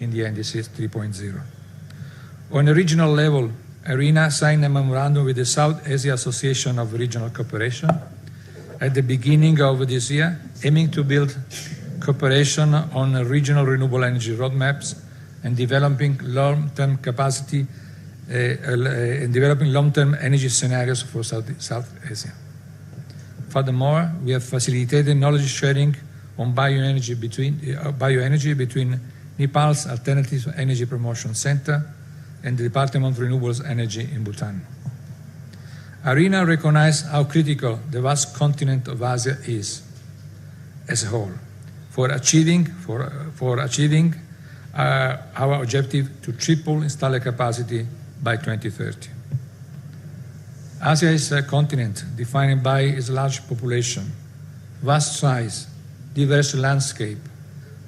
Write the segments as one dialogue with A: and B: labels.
A: in the NDC 3.0. On a regional level, ARENA signed a memorandum with the South Asia Association of Regional Cooperation at the beginning of this year, aiming to build cooperation on regional renewable energy roadmaps and developing long-term capacity and developing long-term energy scenarios for South Asia. Furthermore, we have facilitated knowledge sharing on bioenergy between Nepal's Alternative Energy Promotion Center and the Department of Renewables Energy in Bhutan. ARENA recognized how critical the vast continent of Asia is as a whole for achieving our objective to triple installer capacity by 2030. Asia is a continent defined by its large population, vast size, diverse landscape,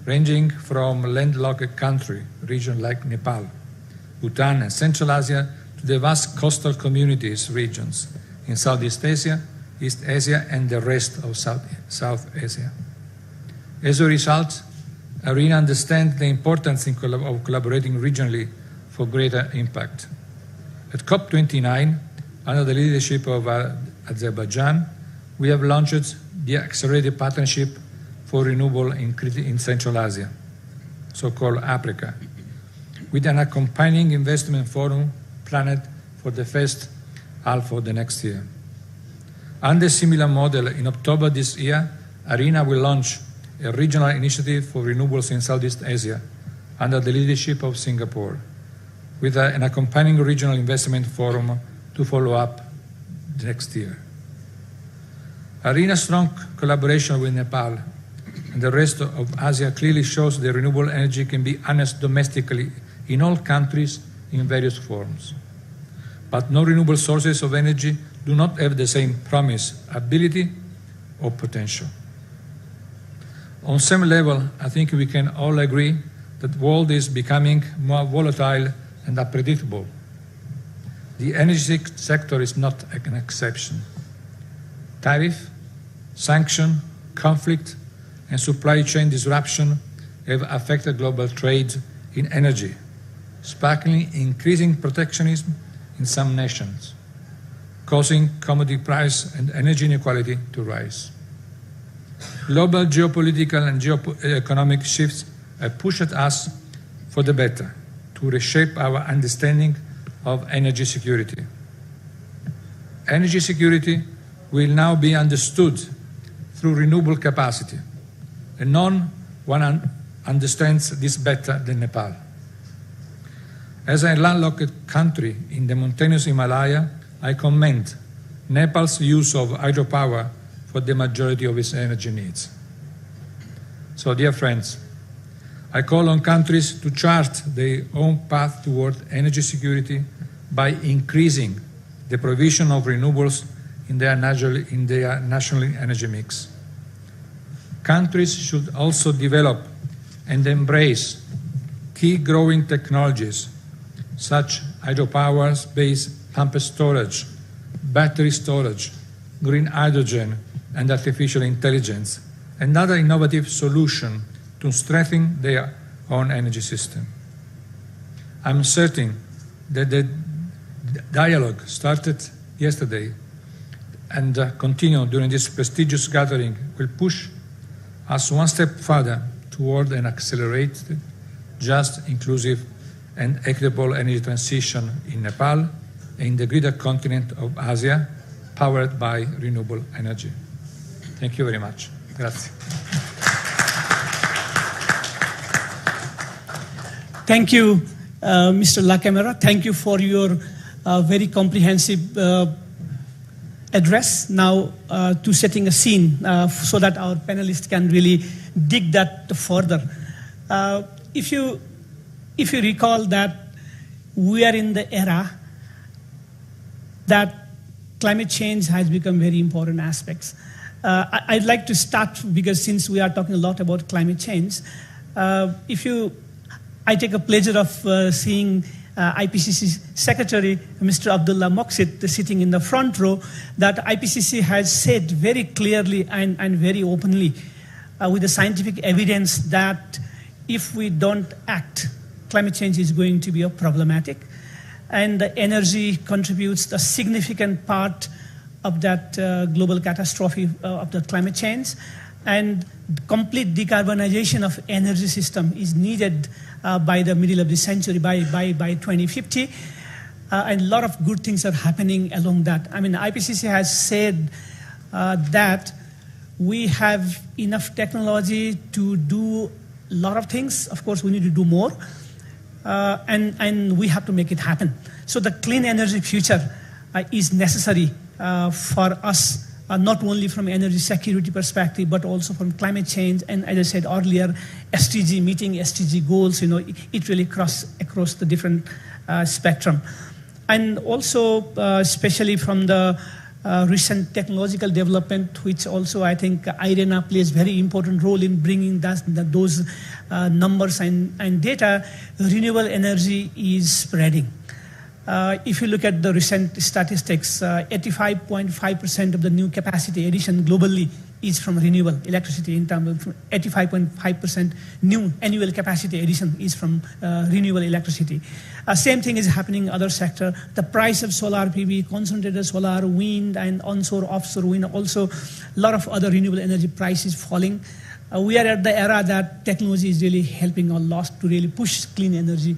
A: ranging from landlocked country, regions like Nepal, Bhutan, and Central Asia, to the vast coastal communities regions in Southeast Asia, East Asia, and the rest of South Asia. As a result, ARENA understands the importance of collaborating regionally for greater impact. At COP29, under the leadership of Azerbaijan, we have launched the Accelerated Partnership for Renewable in Central Asia, so-called APRICA, with an accompanying investment forum planned for the first half of the next year. Under a similar model, in October this year, ARENA will launch a regional initiative for renewables in Southeast Asia under the leadership of Singapore, with an accompanying regional investment forum to follow up next year. ARENA's strong collaboration with Nepal and the rest of Asia clearly shows that renewable energy can be harnessed domestically in all countries in various forms. But no renewable sources of energy do not have the same promise, ability, or potential. On some level, I think we can all agree that the world is becoming more volatile and unpredictable. The energy sector is not an exception. Tariff, sanction, conflict, and supply chain disruption have affected global trade in energy, sparkling increasing protectionism in some nations, causing commodity price and energy inequality to rise. Global geopolitical and economic shifts have pushed us for the better to reshape our understanding of energy security. Energy security will now be understood through renewable capacity, and no one understands this better than Nepal. As a landlocked country in the mountainous Himalaya, I commend Nepal's use of hydropower for the majority of its energy needs. So, dear friends, I call on countries to chart their own path toward energy security by increasing the provision of renewables in their national energy mix. Countries should also develop and embrace key growing technologies such as hydropower-based pumped storage, battery storage, green hydrogen, and artificial intelligence, and other innovative solutions to strengthen their own energy system. I'm certain that the dialogue started yesterday and continue during this prestigious gathering will push us one step further toward an accelerated, just, inclusive, and equitable energy transition in Nepal and in the greater continent of Asia, powered by renewable energy. Thank you very much. Grazie.
B: Thank you, Mr. La Camera. Thank you for your very comprehensive address. Now to setting a scene so that our panelists can really dig that further. If you recall that we are in the era that climate change has become very important aspects. I'd like to start, because since we are talking a lot about climate change, I take a pleasure of seeing IPCC Secretary, Mr. Abdullah Moqsit, sitting in the front row, that IPCC has said very clearly and very openly with the scientific evidence that if we don't act climate change is going to be problematic. And the energy contributes a significant part of that global catastrophe of the climate change. And complete decarbonization of energy system is needed by the middle of the century, by 2050. And a lot of good things are happening along that. I mean, IPCC has said that we have enough technology to do a lot of things. Of course, we need to do more. And we have to make it happen. So the clean energy future is necessary for us, not only from energy security perspective, but also from climate change. And as I said earlier, meeting SDG goals, it really across the different spectrum. And also, especially from the recent technological development, which also I think IRENA plays very important role in bringing those numbers and data, renewable energy is spreading. If you look at the recent statistics, 85.5% of the new capacity addition globally is from renewable electricity. In terms of 85.5% new annual capacity addition is from renewable electricity. Same thing is happening in other sector. The price of solar PV, concentrated solar, wind, and onshore, offshore wind, also a lot of other renewable energy prices falling. We are at the era that technology is really helping a lot to really push clean energy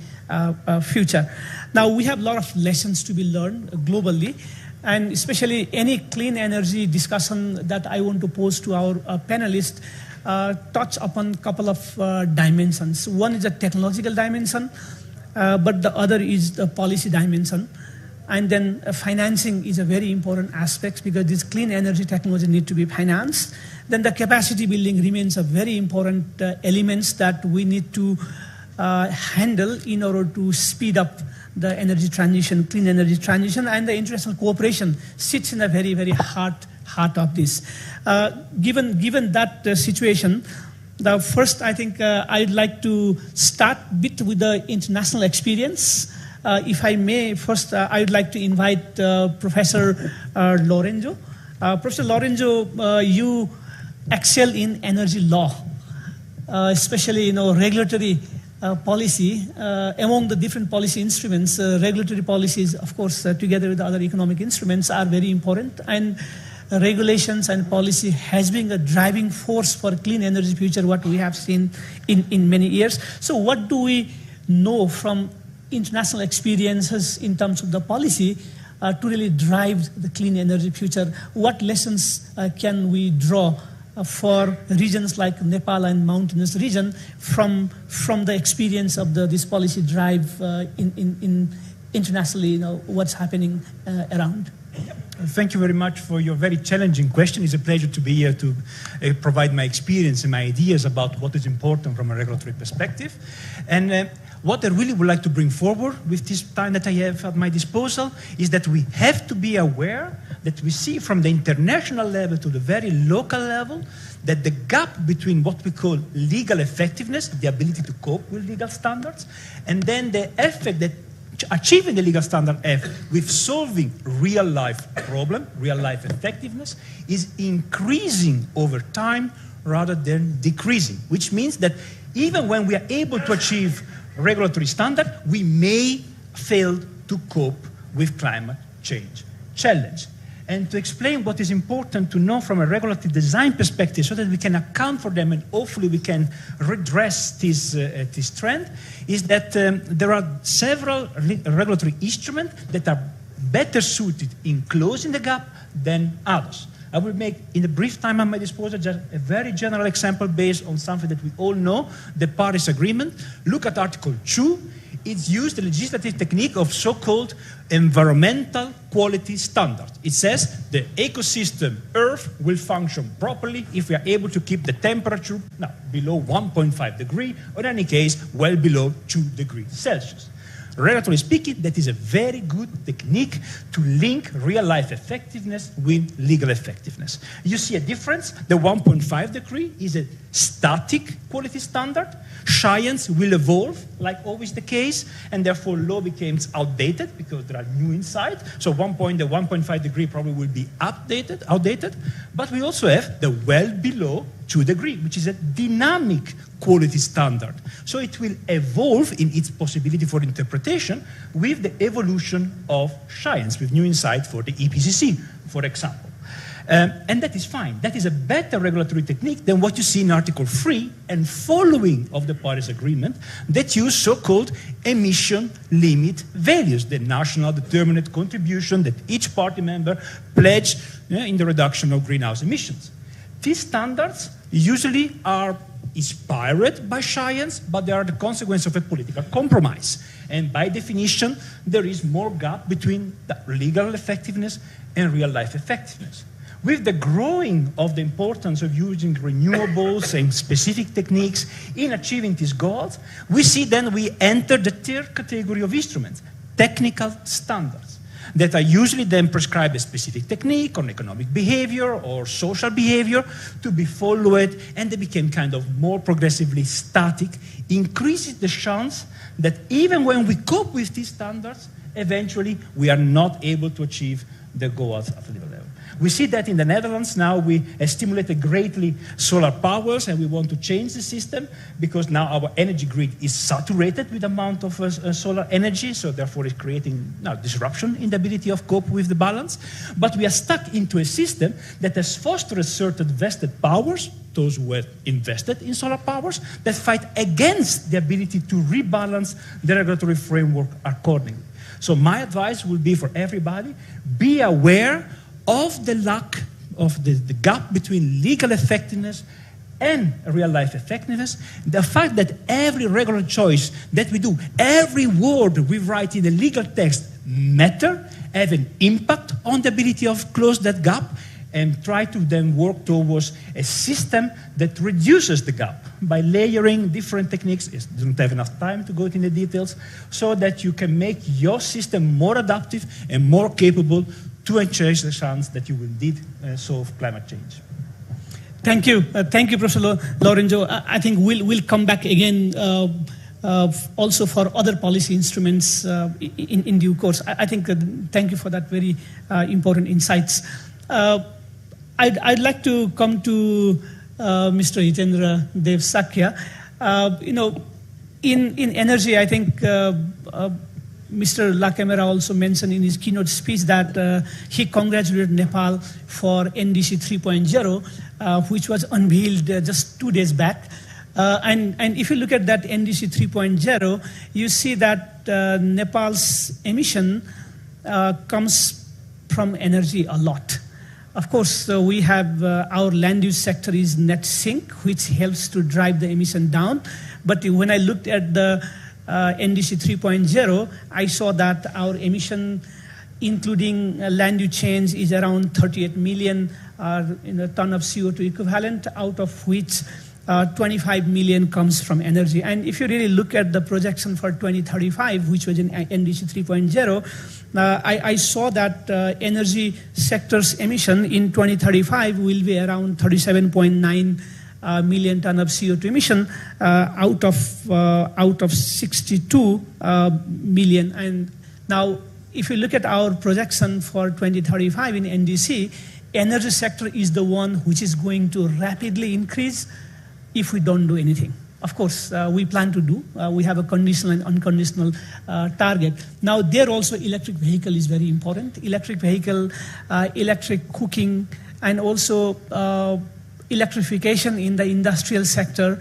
B: future. Now, we have a lot of lessons to be learned globally, and especially any clean energy discussion that I want to pose to our panelists touch upon a couple of dimensions. One is a technological dimension, but the other is the policy dimension. And then financing is a very important aspect because this clean energy technology need to be financed. Then the capacity building remains a very important elements that we need to handle in order to speed up the energy transition, clean energy transition, and the international cooperation sits in the very, very heart of this. Given that situation, the first, I think I'd like to start a bit with the international experience. If I may, first I'd like to invite Professor Lorenzo. Professor Lorenzo, you excel in energy law, especially regulatory policy. Among the different policy instruments, regulatory policies, of course, together with the other economic instruments, are very important. And regulations and policy has been a driving force for clean energy future, what we have seen in many years. So what do we know from international experiences in terms of the policy to really drive the clean energy future? What lessons can we draw for regions like Nepal and mountainous region from the experience of this policy drive in internationally, what's happening around?
C: Thank you very much for your very challenging question. It's a pleasure to be here to provide my experience and my ideas about what is important from a regulatory perspective. And what I really would like to bring forward with this time that I have at my disposal is that we have to be aware that we see from the international level to the very local level that the gap between what we call legal effectiveness, the ability to cope with legal standards, and then the effect that achieving the legal standard have with solving real-life problem, real-life effectiveness, is increasing over time rather than decreasing, which means that even when we are able to achieve regulatory standard, we may fail to cope with climate change challenge. And to explain what is important to know from a regulatory design perspective so that we can account for them and hopefully we can redress this trend, is that there are several regulatory instruments that are better suited in closing the gap than others. I will make, in the brief time at my disposal, just a very general example based on something that we all know, the Paris Agreement. Look at Article 2. It's used the legislative technique of so-called environmental quality standards. It says the ecosystem Earth will function properly if we are able to keep the temperature below 1.5 degrees, or in any case, well below 2 degrees Celsius. Relatively speaking, that is a very good technique to link real-life effectiveness with legal effectiveness. You see a difference. The 1.5 degree is a static quality standard. Science will evolve, like always the case, and therefore law becomes outdated because there are new insights. So the 1.5 degree probably will be outdated. But we also have the well below 2 degrees, which is a dynamic quality standard. So it will evolve in its possibility for interpretation with the evolution of science, with new insight for the IPCC, for example. And that is fine. That is a better regulatory technique than what you see in Article 3 and following of the Paris Agreement that use so-called emission limit values, the national determinate contribution that each party member pledged in the reduction of greenhouse emissions. These standards usually are inspired by science, but they are the consequence of a political compromise. And by definition, there is more gap between the legal effectiveness and real-life effectiveness. With the growing of the importance of using renewables and specific techniques in achieving these goals, we see then we enter the third category of instruments, technical standards, that are usually then prescribe a specific technique on economic behavior or social behavior to be followed, and they became kind of more progressively static, increases the chance that even when we cope with these standards, eventually we are not able to achieve the goals at the level. We see that in the Netherlands now we stimulated greatly solar powers, and we want to change the system because now our energy grid is saturated with the amount of solar energy, so therefore it's creating disruption in the ability of cope with the balance. But we are stuck into a system that has fostered certain vested powers, those who have invested in solar powers, that fight against the ability to rebalance the regulatory framework accordingly. So my advice will be for everybody, be aware of the lack of the gap between legal effectiveness and real-life effectiveness, the fact that every regular choice that we do, every word we write in a legal text matter, have an impact on the ability of close that gap, and try to then work towards a system that reduces the gap by layering different techniques. I don't have enough time to go into the details, so that you can make your system more adaptive and more capable to encourage the chance that you will indeed solve climate change.
B: Thank you. Thank you, Professor Lorenzo. I think we'll come back again also for other policy instruments in due course. I think thank you for that very important insights. I'd like to come to Mr. Hitendra Dev Sakya. In energy, I think Mr. Lacamera also mentioned in his keynote speech that he congratulated Nepal for NDC 3.0, which was unveiled just 2 days back. And if you look at that NDC 3.0, you see that Nepal's emission comes from energy a lot. Of course, we have our land use sector is net sink, which helps to drive the emission down. But when I looked at the NDC 3.0, I saw that our emission, including land use change, is around 38 million ton of CO2 equivalent, out of which 25 million comes from energy. And if you really look at the projection for 2035, which was in NDC 3.0, I saw that energy sector's emission in 2035 will be around 37.9 million ton of CO2 emission out of 62 million. And now, if you look at our projection for 2035 in NDC, energy sector is the one which is going to rapidly increase if we don't do anything. Of course, we plan to do. We have a conditional and unconditional target. Now, there also electric vehicle is very important. Electric vehicle, electric cooking, and also electrification in the industrial sector,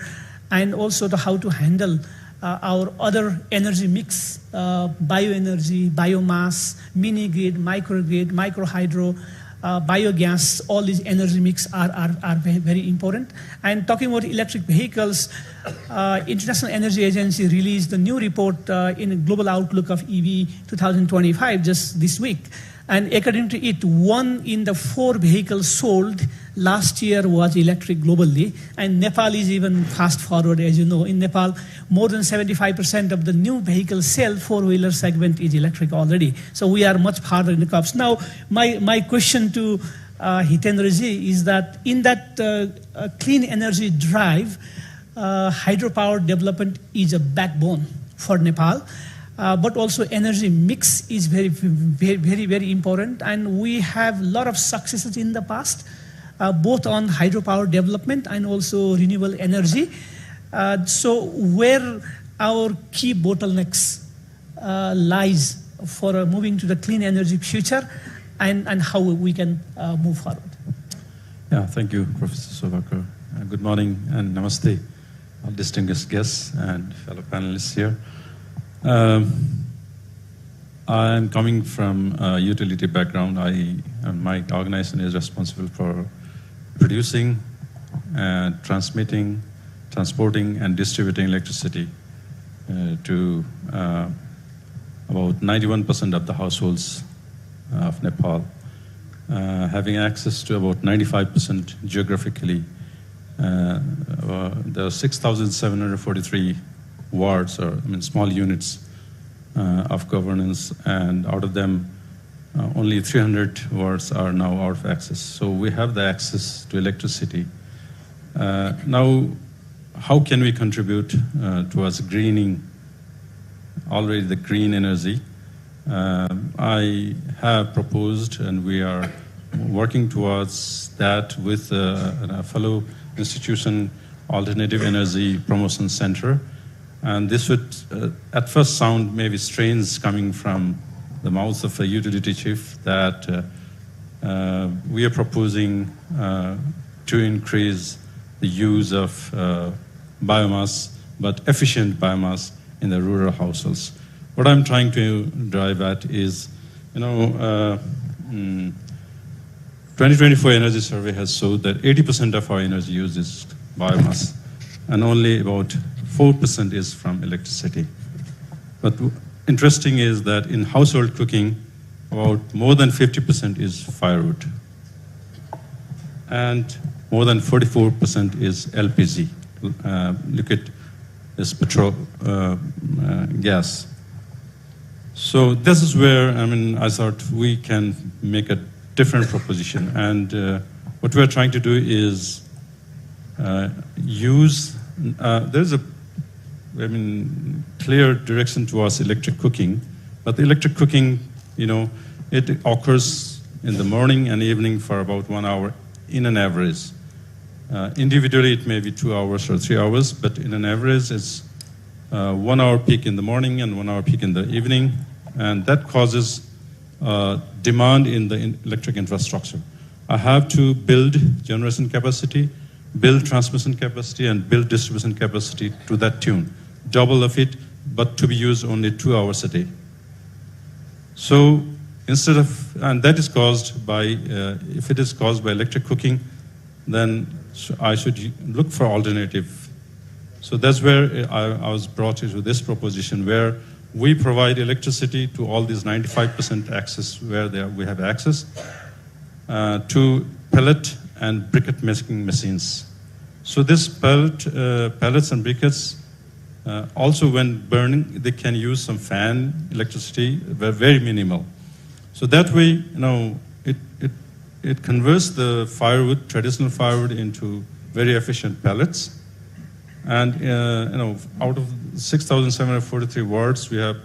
B: and also how to handle our other energy mix, bioenergy, biomass, mini-grid, microgrid, microhydro, biogas, all these energy mix are very, very important. And talking about electric vehicles, International Energy Agency released a new report in a Global Outlook of EV 2025 just this week. And according to it, 1 in the 4 vehicles sold last year was electric globally. And Nepal is even fast forward, as you know. In Nepal, more than 75% of the new vehicles sale 4-wheeler segment is electric already. So we are much farther in the cups. Now, my question to Hitendra ji is that in that clean energy drive, hydropower development is a backbone for Nepal. But also energy mix is very, very, very important. And we have a lot of successes in the past. both on hydropower development and also renewable energy. So where our key bottlenecks lies for moving to the clean energy future, and how we can move forward.
D: Yeah, thank you, Professor Sovakar. Good morning and namaste, all distinguished guests and fellow panelists here. I'm coming from a utility background. My organization is responsible for producing, transmitting, transporting, and distributing electricity to about 91% of the households of Nepal, having access to about 95% geographically. There are 6,743 wards, or small units of governance, and out of them, only 300 wards are now out of access. So we have the access to electricity. Now, how can we contribute towards greening already the green energy? I have proposed, and we are working towards that with a fellow institution, Alternative Energy Promotion Center. And this would, at first sound maybe strange coming from the mouth of a utility chief, that we are proposing to increase the use of biomass, but efficient biomass in the rural households. What I'm trying to drive at is, 2024 energy survey has showed that 80% of our energy use is biomass, and only about 4% is from electricity. But interesting is that in household cooking, about more than 50% is firewood, and more than 44% is LPG, liquid is petrol gas. So this is where, I thought we can make a different proposition. And what we're trying to do is use, there's a clear direction towards electric cooking, but the electric cooking, it occurs in the morning and evening for about 1 hour in an average. Individually, it may be 2 hours or 3 hours, but in an average, it's 1 hour peak in the morning and 1 hour peak in the evening, and that causes demand in the electric infrastructure. I have to build generation capacity, build transmission capacity, and build distribution capacity to that tune. Double of it, but to be used only 2 hours a day. So instead of, and that is caused by, if it is caused by electric cooking, then I should look for alternative. So that's where I was brought into this proposition, where we provide electricity to all these 95% access, where we have access, to pellet and briquette making machines. So this pellets and briquettes, also when burning, they can use some fan electricity, very minimal. So that way, it converts the firewood, traditional firewood, into very efficient pellets. And out of 6,743 wards, we have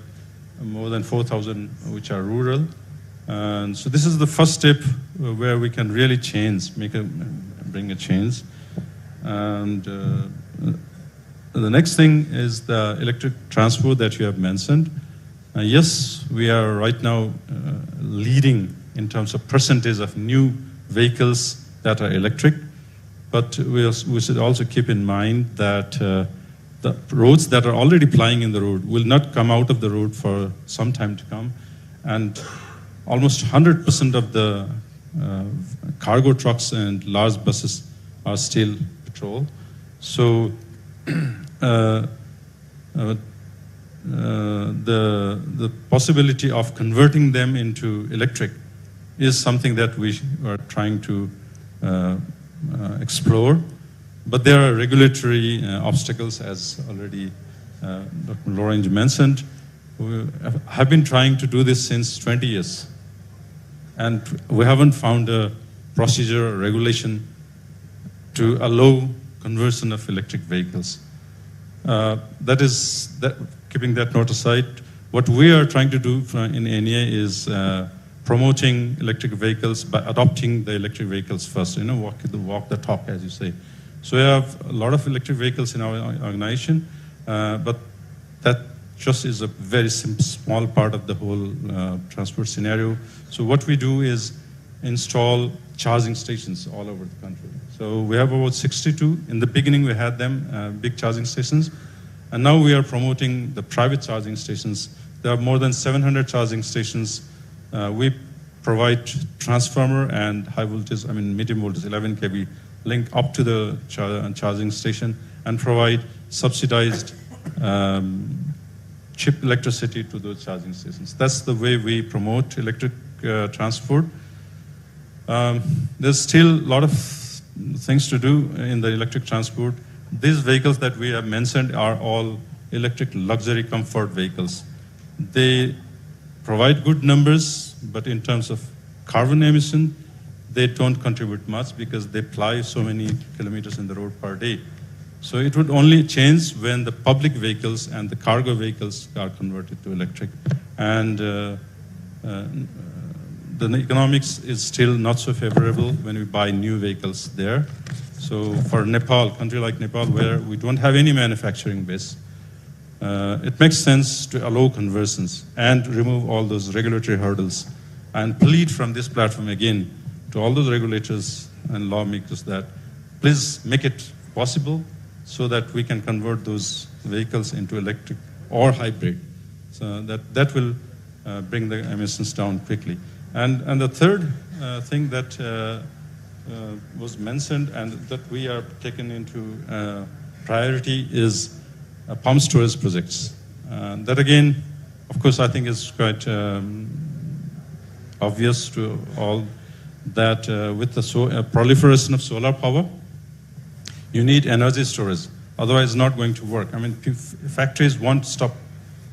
D: more than 4,000 which are rural. And so this is the first step where we can really change, bring a change. And the next thing is the electric transport that you have mentioned. Yes, we are right now leading in terms of percentage of new vehicles that are electric, but we should also keep in mind that the roads that are already plying in the road will not come out of the road for some time to come, and almost 100% of the cargo trucks and large buses are still petrol. So the possibility of converting them into electric is something that we are trying to explore. But there are regulatory obstacles, as already Dr. Lorange mentioned. We have been trying to do this since 20 years. And we haven't found a procedure or regulation to allow conversion of electric vehicles. Keeping that note aside, what we are trying to do in NEA is promoting electric vehicles by adopting the electric vehicles first, walk the talk, as you say. So we have a lot of electric vehicles in our organization, but that just is a very small part of the whole transport scenario. So what we do is install charging stations all over the country. So we have about 62. In the beginning, we had them, big charging stations. And now we are promoting the private charging stations. There are more than 700 charging stations. We provide transformer and medium voltage, 11 kV, link up to the charging station and provide subsidized cheap electricity to those charging stations. That's the way we promote electric transport. There's still a lot of things to do in the electric transport. These vehicles that we have mentioned are all electric luxury comfort vehicles. They provide good numbers, but in terms of carbon emission, they don't contribute much because they ply so many kilometers in the road per day. So it would only change when the public vehicles and the cargo vehicles are converted to electric. And the economics is still not so favorable when we buy new vehicles there. So for Nepal, country like Nepal, where we don't have any manufacturing base, it makes sense to allow conversions and remove all those regulatory hurdles and plead from this platform again to all those regulators and lawmakers that please make it possible so that we can convert those vehicles into electric or hybrid. So that will bring the emissions down quickly. And the third thing that was mentioned and that we are taken into priority is pump storage projects. That again, of course, I think is quite obvious to all that with the proliferation of solar power, you need energy storage. Otherwise, it's not going to work. I mean, factories won't stop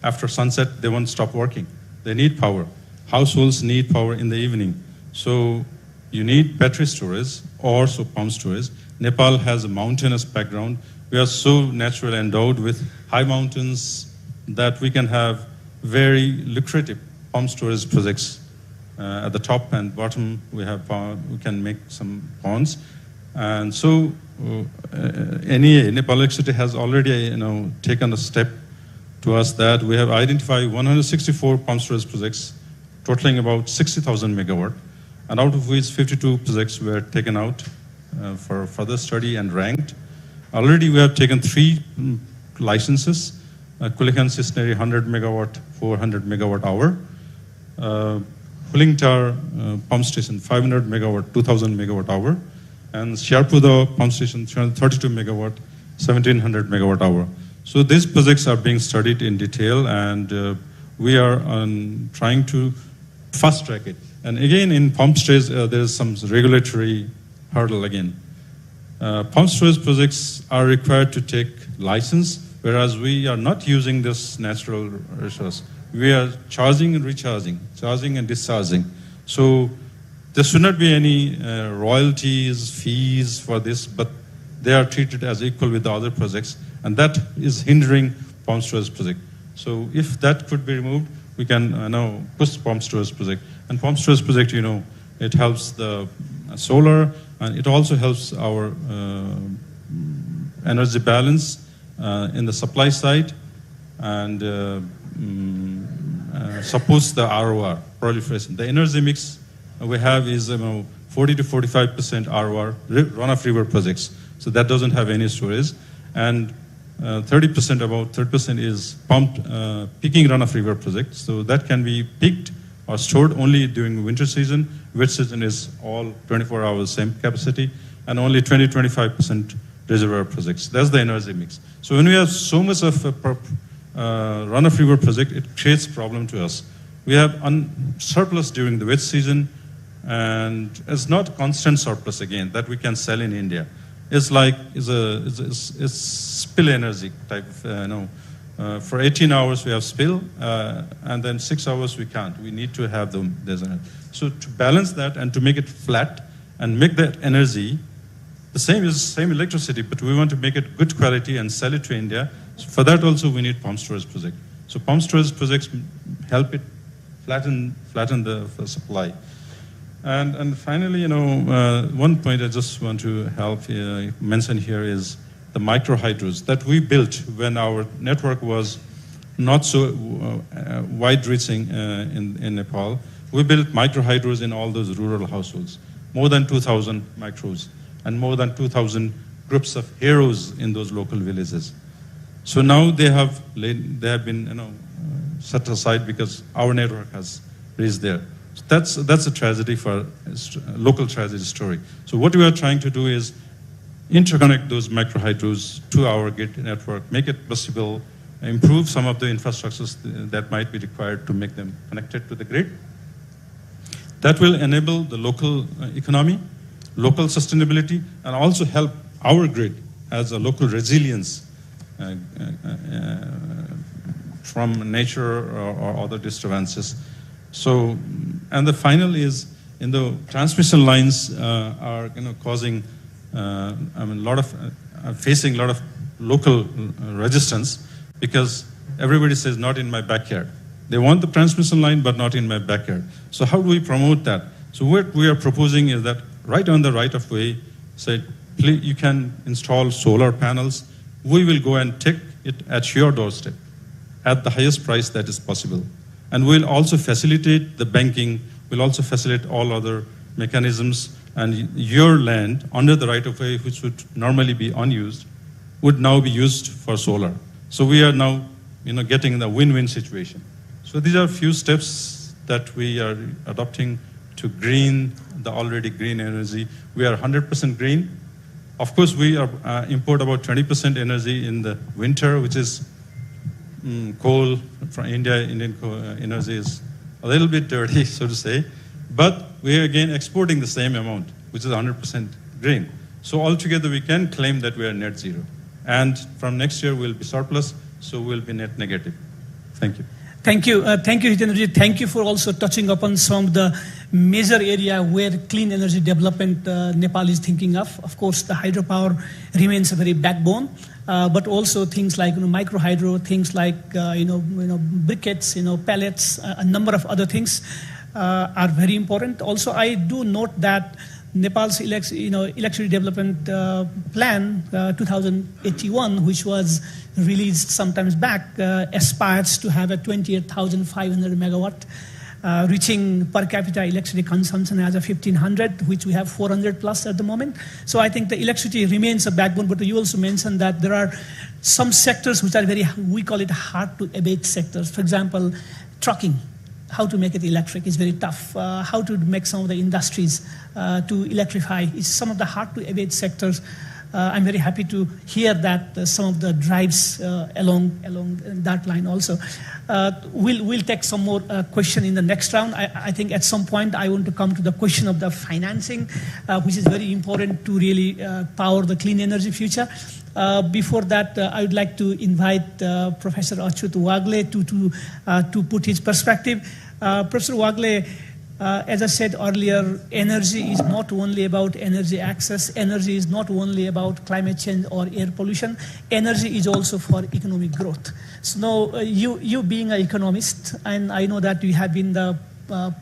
D: after sunset. They won't stop working. They need power. Households need power in the evening. So you need battery storage or pump storage. Nepal has a mountainous background. We are so naturally endowed with high mountains that we can have very lucrative pump storage projects. At the top and bottom, we can make some ponds. And so NEA, Nepal Electricity, has already taken a step to us that we have identified 164 pump storage projects totaling about 60,000 megawatt, and out of which 52 projects were taken out for further study and ranked. Already we have taken 3 licenses, Kulikan Cisneri 100 megawatt, 400 megawatt hour, Hulingtar pump station 500 megawatt, 2000 megawatt hour, and Sharpuda pump station 32 megawatt, 1700 megawatt hour. So these projects are being studied in detail, and we are trying to fast track it. And again, in pump storage, there is some regulatory hurdle again. Pump storage projects are required to take license, whereas we are not using this natural resource. We are charging and recharging, charging and discharging. So there should not be any royalties, fees for this, but they are treated as equal with the other projects, and that is hindering pump storage project. So if that could be removed, we can now push pump storage project. And pump storage project, it helps the solar, and it also helps our energy balance in the supply side, and supports the ROR, proliferation. The energy mix we have is 40 to 45% ROR, run-of-river projects. So that doesn't have any storage. And 30%, about 30% is pumped, peaking run-of-river projects. So that can be peaked or stored only during winter season. Wet season is all 24 hours, same capacity, and only 20-25% reservoir projects. That's the energy mix. So when we have so much of a run-of-river project, it creates problem to us. We have surplus during the wet season, and it's not constant surplus again that we can sell in India. It's like it's spill energy type of, for 18 hours we have spill, and then 6 hours we can't. We need to have them. So to balance that and to make it flat and make that energy the same electricity, but we want to make it good quality and sell it to India. So for that also we need pump storage project. So pump storage projects help it flatten the supply. And finally, one point I just want to mention here is the micro hydros that we built when our network was not so wide-reaching in Nepal. We built micro hydros in all those rural households, more than 2,000 micros, and more than 2,000 groups of heroes in those local villages. So now they have been set aside because our network has reached there. So that's a tragedy for a local tragedy story. So what we are trying to do is interconnect those micro hydros to our grid network, make it possible, improve some of the infrastructures that might be required to make them connected to the grid. That will enable the local economy, local sustainability, and also help our grid as a local resilience from nature or other disturbances. So, and the final is, in the transmission lines are causing, facing a lot of local resistance, because everybody says not in my backyard. They want the transmission line, but not in my backyard. So how do we promote that? So what we are proposing is that right on the right of way, say, you can install solar panels. We will go and take it at your doorstep at the highest price that is possible. And we'll also facilitate the banking, we'll also facilitate all other mechanisms, and your land under the right of way, which would normally be unused, would now be used for solar. So we are now getting the win-win situation. So these are a few steps that we are adopting to green the already green energy. We are 100% green. Of course, we are import about 20% energy in the winter, which is coal from India. Indian energy is a little bit dirty, so to say. But we are again exporting the same amount, which is 100% green. So altogether, we can claim that we are net zero. And from next year, we'll be surplus, so we'll be net negative. Thank you.
B: Thank you, Hitendra. Thank you for also touching upon some of the major area where clean energy development Nepal is thinking of. Of course, the hydropower remains a very backbone, but also things like micro hydro, things like briquettes, pellets, a number of other things are very important. Also, I do note that Nepal's electricity development plan 2081, which was released sometimes back, aspires to have a 28,500 megawatt, reaching per capita electricity consumption as a 1,500, which we have 400 plus at the moment. So I think the electricity remains a backbone, but you also mentioned that there are some sectors which are we call it hard to abate sectors. For example, trucking. How to make it electric is very tough. How to make some of the industries to electrify is some of the hard to abate sectors. I'm very happy to hear that some of the drives along that line also. We'll take some more question in the next round. I think at some point I want to come to the question of the financing, which is very important to really power the clean energy future. Before that, I would like to invite Professor Achyut Wagle to put his perspective. Professor Wagle, as I said earlier, energy is not only about energy access. Energy is not only about climate change or air pollution. Energy is also for economic growth. So now, you being an economist, and I know that you have been the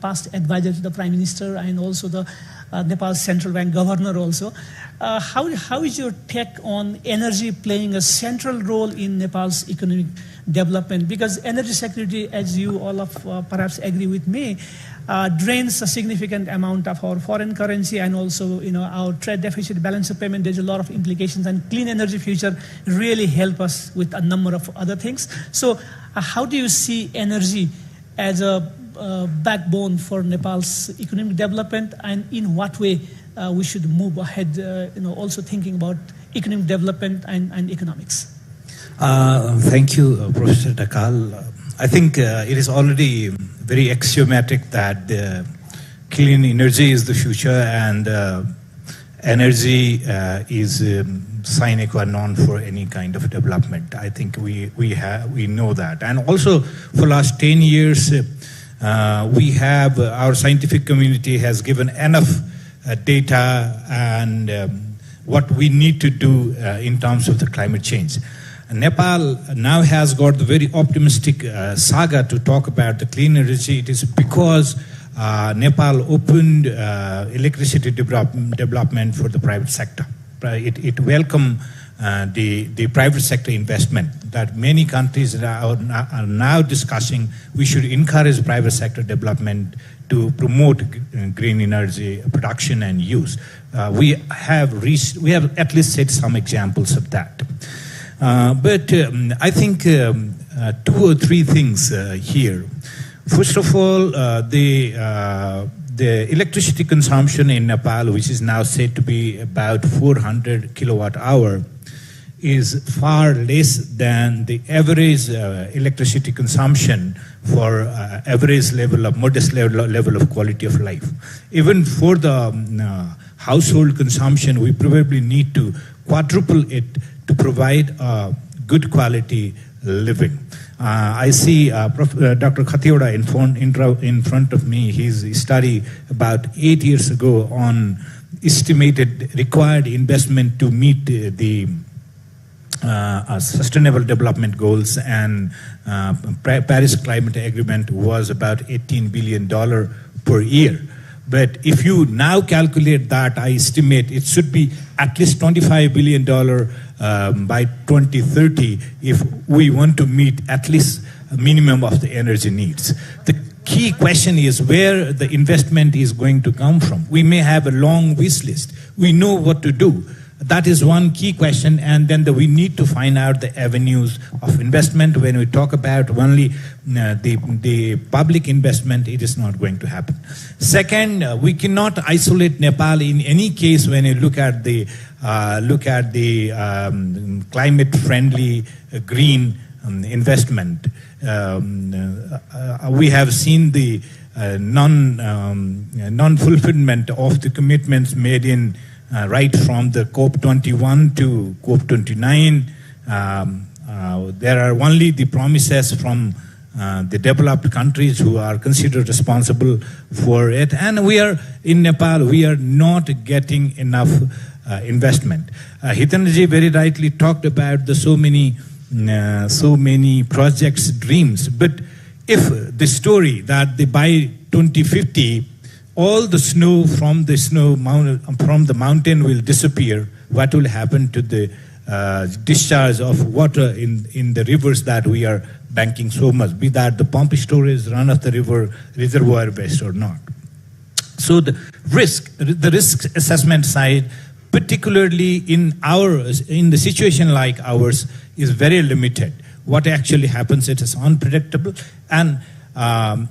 B: past advisor to the Prime Minister and also the Nepal's central bank governor also. How is your take on energy playing a central role in Nepal's economic development? Because energy security, as you all of perhaps agree with me, drains a significant amount of our foreign currency and also our trade deficit, balance of payment. There's a lot of implications, and clean energy future really help us with a number of other things. So how do you see energy as a backbone for Nepal's economic development, and in what way we should move ahead, also thinking about economic development and economics?
E: Thank you, Professor Dakal. I think it is already very axiomatic that clean energy is the future, and energy is sine qua non for any kind of development. I think we know that, and also for last 10 years. Our scientific community has given enough data and what we need to do in terms of the climate change. Nepal now has got the very optimistic saga to talk about the clean energy. It is because Nepal opened electricity development for the private sector. It welcomed the private sector investment that many countries are now discussing. We should encourage private sector development to promote green energy production and use. We have at least set some examples of that. But I think 2 or 3 things here. First of all, the electricity consumption in Nepal, which is now said to be about 400 kilowatt hour, is far less than the average electricity consumption for average level of modest level of quality of life. Even for the household consumption, we probably need to quadruple it to provide a good quality living. I see Dr. Khatioda in front of me. His study about 8 years ago on estimated required investment to meet the sustainable development goals and Paris Climate Agreement was about $18 billion per year. But if you now calculate that, I estimate it should be at least $25 billion by 2030 if we want to meet at least a minimum of the energy needs. The key question is where the investment is going to come from. We may have a long wish list. We know what to do. That is one key question, and then we need to find out the avenues of investment. When we talk about only the public investment, it is not going to happen. Second, we cannot isolate Nepal in any case when you look at the climate-friendly green investment. We have seen the non-fulfillment of the commitments made in right from the COP21 to COP29. There are only the promises from the developed countries who are considered responsible for it. And we are, in Nepal, we are not getting enough investment. Hitanji very rightly talked about the so many projects, dreams. But if the story that by 2050, all the snow from the mountain will disappear, what will happen to the discharge of water in the rivers that we are banking so much, be that the pump storage, run of the river, reservoir based or not. So the risk assessment side, particularly in the situation like ours, is very limited. What actually happens, it is unpredictable. And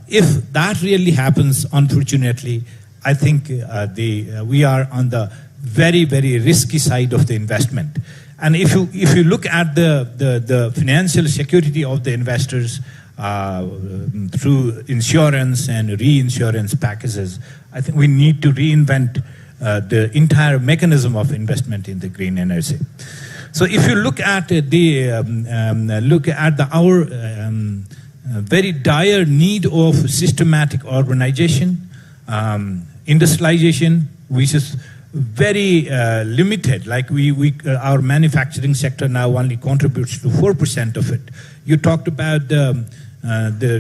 E: if that really happens, unfortunately, I think we are on the very, very risky side of the investment. And if you look at the financial security of the investors through insurance and reinsurance packages, I think we need to reinvent the entire mechanism of investment in the green energy. So if you look at our very dire need of systematic urbanization, industrialization, which is very limited. Like our manufacturing sector now only contributes to 4% of it. You talked about the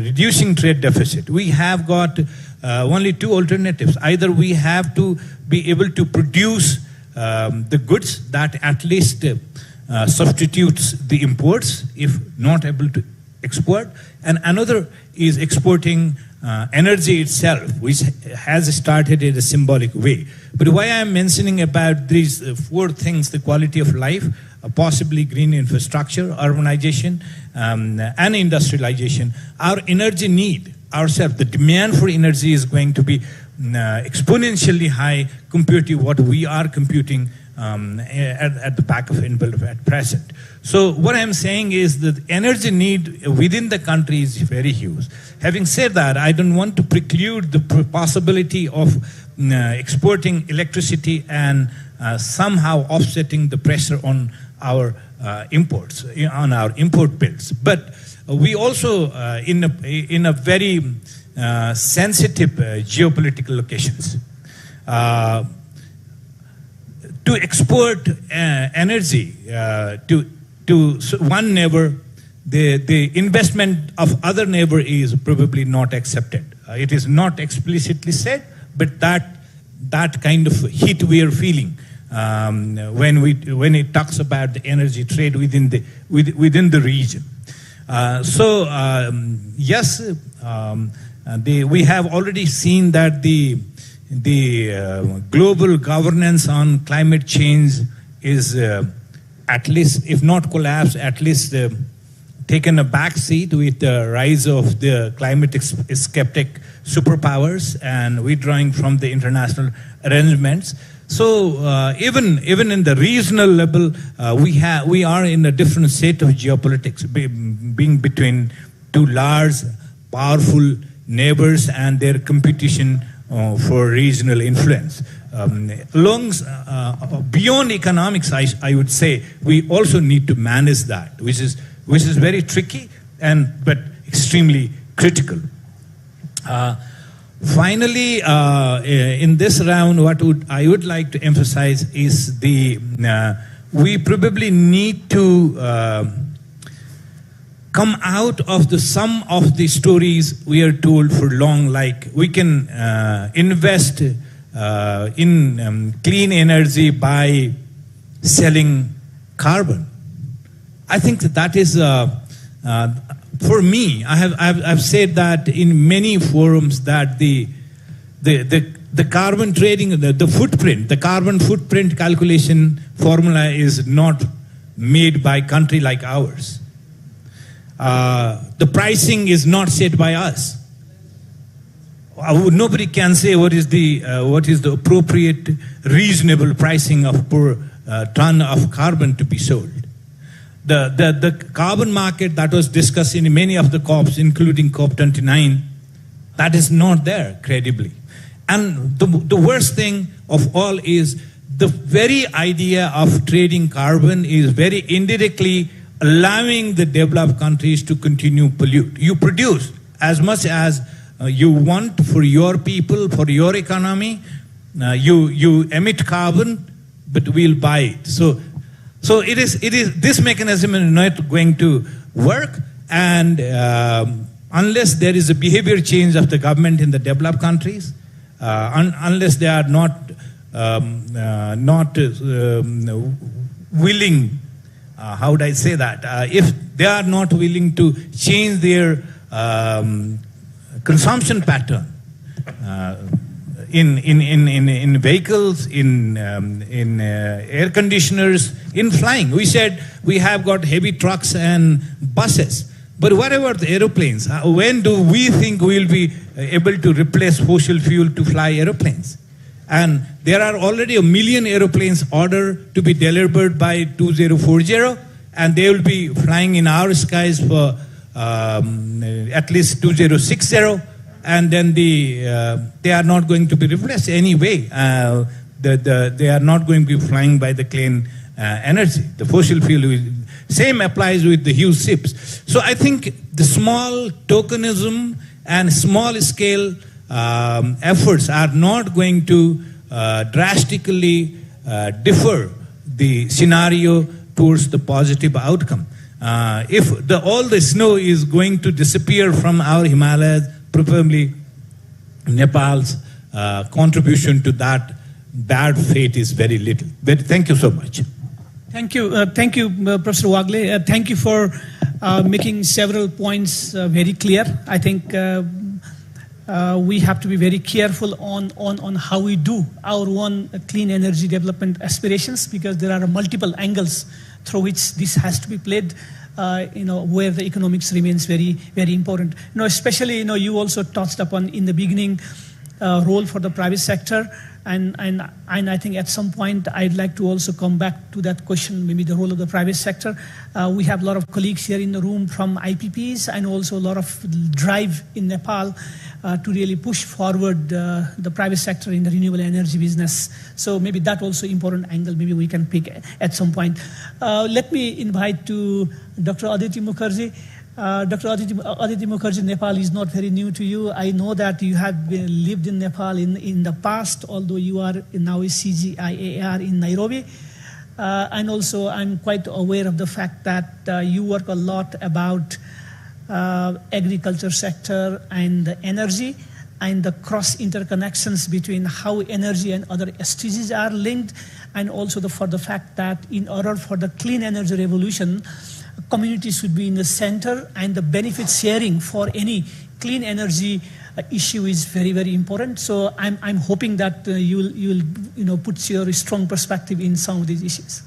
E: reducing trade deficit. We have got only 2 alternatives. Either we have to be able to produce the goods that at least substitutes the imports, if not able to export, and another is exporting energy itself, which has started in a symbolic way. But why I'm mentioning about these 4 things, the quality of life, possibly green infrastructure, urbanization, and industrialization, our energy need ourselves, the demand for energy is going to be exponentially high compared to what we are computing at the back of envelope at present. So what I'm saying is that energy need within the country is very huge. Having said that, I don't want to preclude the possibility of exporting electricity and somehow offsetting the pressure on our imports, on our import bills. But we also, in a very sensitive geopolitical locations, to export energy to to one neighbor, the investment of other neighbor is probably not accepted. It is not explicitly said, but that kind of heat we are feeling when it talks about the energy trade within the region. Yes, we have already seen that the global governance on climate change is at least, if not collapsed, at least taken a back seat with the rise of the climate skeptic superpowers and withdrawing from the international arrangements. So even in the regional level, we are in a different state of geopolitics, being between two large, powerful neighbors and their competition for regional influence. Beyond economics, I would say, we also need to manage that, which is very tricky but extremely critical. Finally, in this round, what I would like to emphasize is we probably need to come out of some of the stories we are told for long, like we can invest in clean energy by selling carbon. I think that is, for me, I've said that in many forums that the carbon trading, the carbon footprint calculation formula is not made by a country like ours. The pricing is not set by us. Nobody can say what is the appropriate, reasonable pricing of per ton of carbon to be sold. The carbon market that was discussed in many of the COPs, including COP29, that is not there credibly. And the worst thing of all is the very idea of trading carbon is very indirectly allowing the developed countries to continue pollute. You produce as much as you want for your people, for your economy. You emit carbon, but we'll buy it. So it is this mechanism is not going to work, and unless there is a behavior change of the government in the developed countries, unless they are not willing. How would I say that? If they are not willing to change their consumption pattern in vehicles, in air conditioners, in flying. We said we have got heavy trucks and buses, but what about the aeroplanes? When do we think we will be able to replace fossil fuel to fly aeroplanes? And there are already 1 million aeroplanes ordered to be delivered by 2040, and they will be flying in our skies for at least 2060, and then they are not going to be replaced anyway. They are not going to be flying by the clean energy. The fossil fuel, same applies with the huge ships. So I think the small tokenism and small scale efforts are not going to drastically differ the scenario towards the positive outcome. If all the snow is going to disappear from our Himalayas, probably Nepal's contribution to that bad fate is very little. But thank you so much.
B: Thank you, Professor Wagle. Thank you for making several points very clear. I think we have to be very careful on how we do our own clean energy development aspirations, because there are multiple angles through which this has to be played. Where the economics remains very, very important. Especially, you also touched upon in the beginning role for the private sector, and I think at some point I'd like to also come back to that question, maybe the role of the private sector. We have a lot of colleagues here in the room from IPPs, and also a lot of drive in Nepal to really push forward the private sector in the renewable energy business. So maybe that also important angle maybe we can pick at some point. Let me invite to Dr. Aditi Mukherjee. Dr. Aditi Mukherjee, Nepal is not very new to you. I know that you have lived in Nepal in the past, although you are now a CGIAR in Nairobi. And also, I'm quite aware of the fact that you work a lot about agriculture sector and the energy and the cross interconnections between how energy and other SDGs are linked, and also for the fact that in order for the clean energy revolution, communities should be in the center, and the benefit sharing for any clean energy issue is very, very important. So I'm hoping that you'll put your strong perspective in some of these issues.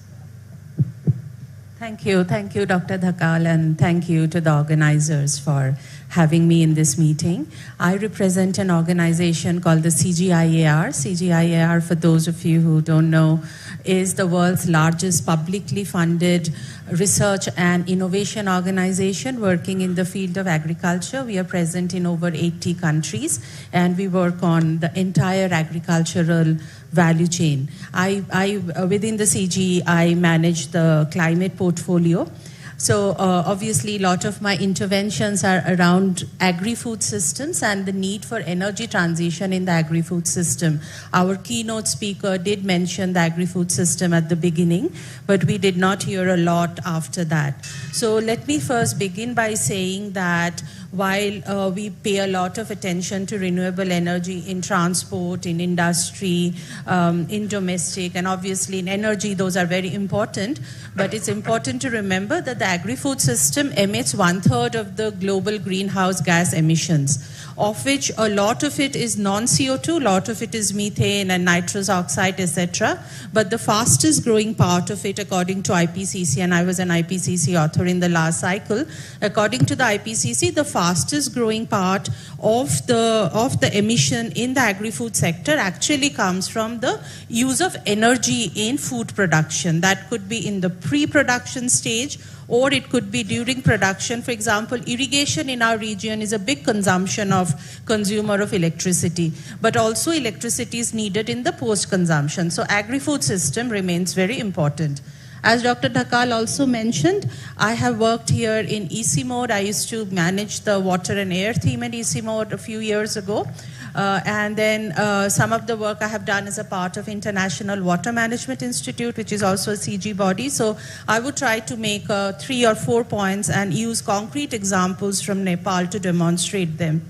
F: Thank you, Dr. Dhakal, and thank you to the organizers for having me in this meeting. I represent an organization called the CGIAR. CGIAR, for those of you who don't know, is the world's largest publicly funded research and innovation organization working in the field of agriculture. We are present in over 80 countries, and we work on the entire agricultural value chain. Within the CG, I manage the climate portfolio. So obviously, a lot of my interventions are around agri-food systems and the need for energy transition in the agri-food system. Our keynote speaker did mention the agri-food system at the beginning, but we did not hear a lot after that. So let me first begin by saying that while we pay a lot of attention to renewable energy in transport, in industry, in domestic, and obviously in energy, those are very important. But it's important to remember that the agri-food system emits 1/3 of the global greenhouse gas emissions, of which a lot of it is non-CO2, a lot of it is methane and nitrous oxide, etc. But the fastest growing part of it, according to IPCC, and I was an IPCC author in the last cycle, according to the IPCC, the fastest growing part of the emission in the agri-food sector actually comes from the use of energy in food production. That could be in the pre-production stage, or it could be during production. For example, irrigation in our region is a big consumer of electricity, but also electricity is needed in the post-consumption. So agri-food system remains very important. As Dr. Dhakal also mentioned, I have worked here in EC mode. I used to manage the water and air theme in EC mode a few years ago. And then some of the work I have done as a part of International Water Management Institute, which is also a CG body. So I would try to make 3 or 4 points and use concrete examples from Nepal to demonstrate them.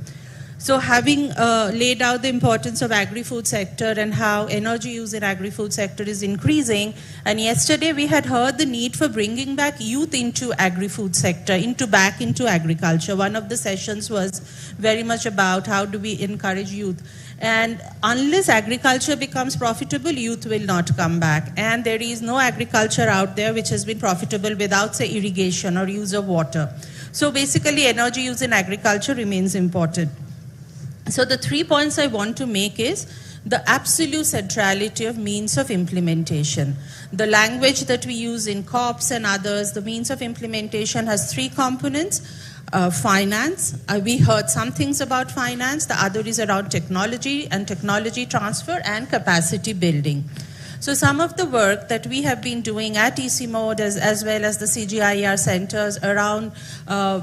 F: So having laid out the importance of agri-food sector and how energy use in agri-food sector is increasing, and yesterday we had heard the need for bringing back youth into agri-food sector, back into agriculture. One of the sessions was very much about how do we encourage youth. And unless agriculture becomes profitable, youth will not come back. And there is no agriculture out there which has been profitable without, say, irrigation or use of water. So basically, energy use in agriculture remains important. So the 3 points I want to make is the absolute centrality of means of implementation. The language that we use in COPs and others, the means of implementation has 3 components. Finance, we heard some things about finance. The other is around technology and technology transfer and capacity building. So some of the work that we have been doing at EC Mode as well as the CGIAR centers around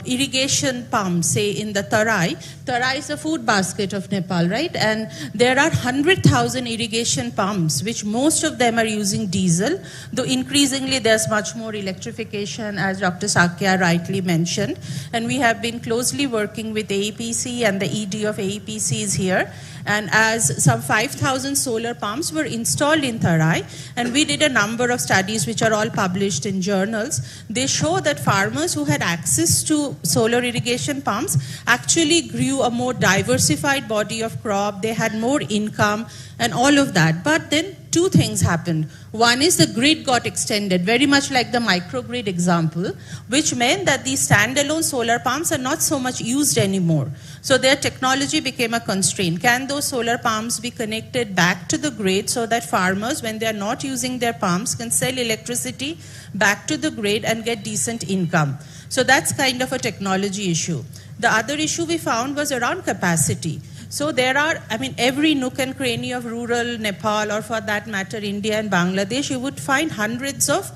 F: irrigation pumps, say in the Tarai. Tarai is a food basket of Nepal, right? And there are 100,000 irrigation pumps, which most of them are using diesel, though increasingly there's much more electrification, as Dr. Sakya rightly mentioned. And we have been closely working with AEPC, and the ED of AEPC is here. And as some 5,000 solar pumps were installed in Tarai, and we did a number of studies which are all published in journals, they show that farmers who had access to solar irrigation pumps actually grew a more diversified body of crop, they had more income and all of that. But then 2 things happened. One is the grid got extended, very much like the microgrid example, which meant that these standalone solar pumps are not so much used anymore. So their technology became a constraint. Can those solar pumps be connected back to the grid so that farmers, when they are not using their pumps, can sell electricity back to the grid and get decent income? So that's kind of a technology issue. The other issue we found was around capacity. So there are, every nook and cranny of rural Nepal, or for that matter, India and Bangladesh, you would find hundreds of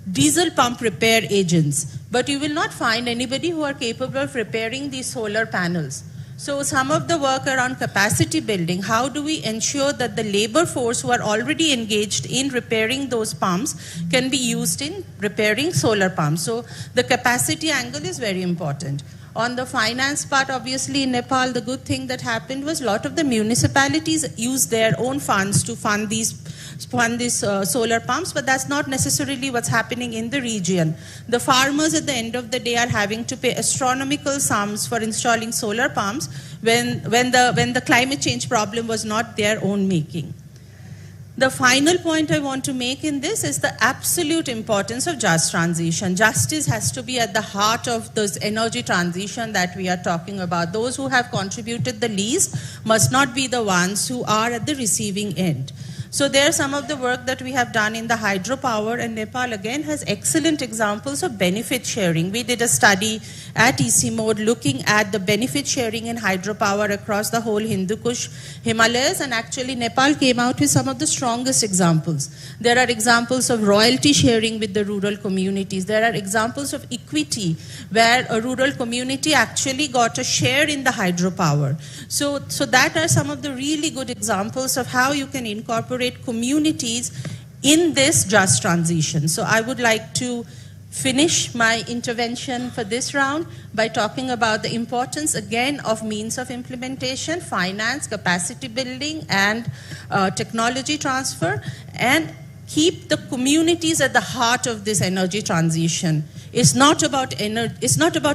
F: diesel pump repair agents. But you will not find anybody who are capable of repairing these solar panels. So some of the work around capacity building, how do we ensure that the labor force who are already engaged in repairing those pumps can be used in repairing solar pumps? So the capacity angle is very important. On the finance part, obviously in Nepal, the good thing that happened was a lot of the municipalities used their own funds to fund these solar pumps, but that's not necessarily what's happening in the region. The farmers at the end of the day are having to pay astronomical sums for installing solar pumps when the climate change problem was not their own making. The final point I want to make in this is the absolute importance of just transition. Justice has to be at the heart of this energy transition that we are talking about. Those who have contributed the least must not be the ones who are at the receiving end. So there are some of the work that we have done in the hydropower, and Nepal again has excellent examples of benefit sharing. We did a study at EC Mode looking at the benefit sharing in hydropower across the whole Hindu Kush Himalayas, and actually Nepal came out with some of the strongest examples. There are examples of royalty sharing with the rural communities. There are examples of equity where a rural community actually got a share in the hydropower. So that are some of the really good examples of how you can incorporate communities in this just transition. So I would like to finish my intervention for this round by talking about the importance again of means of implementation, finance, capacity building, and technology transfer, and keep the communities at the heart of this energy transition. It's not about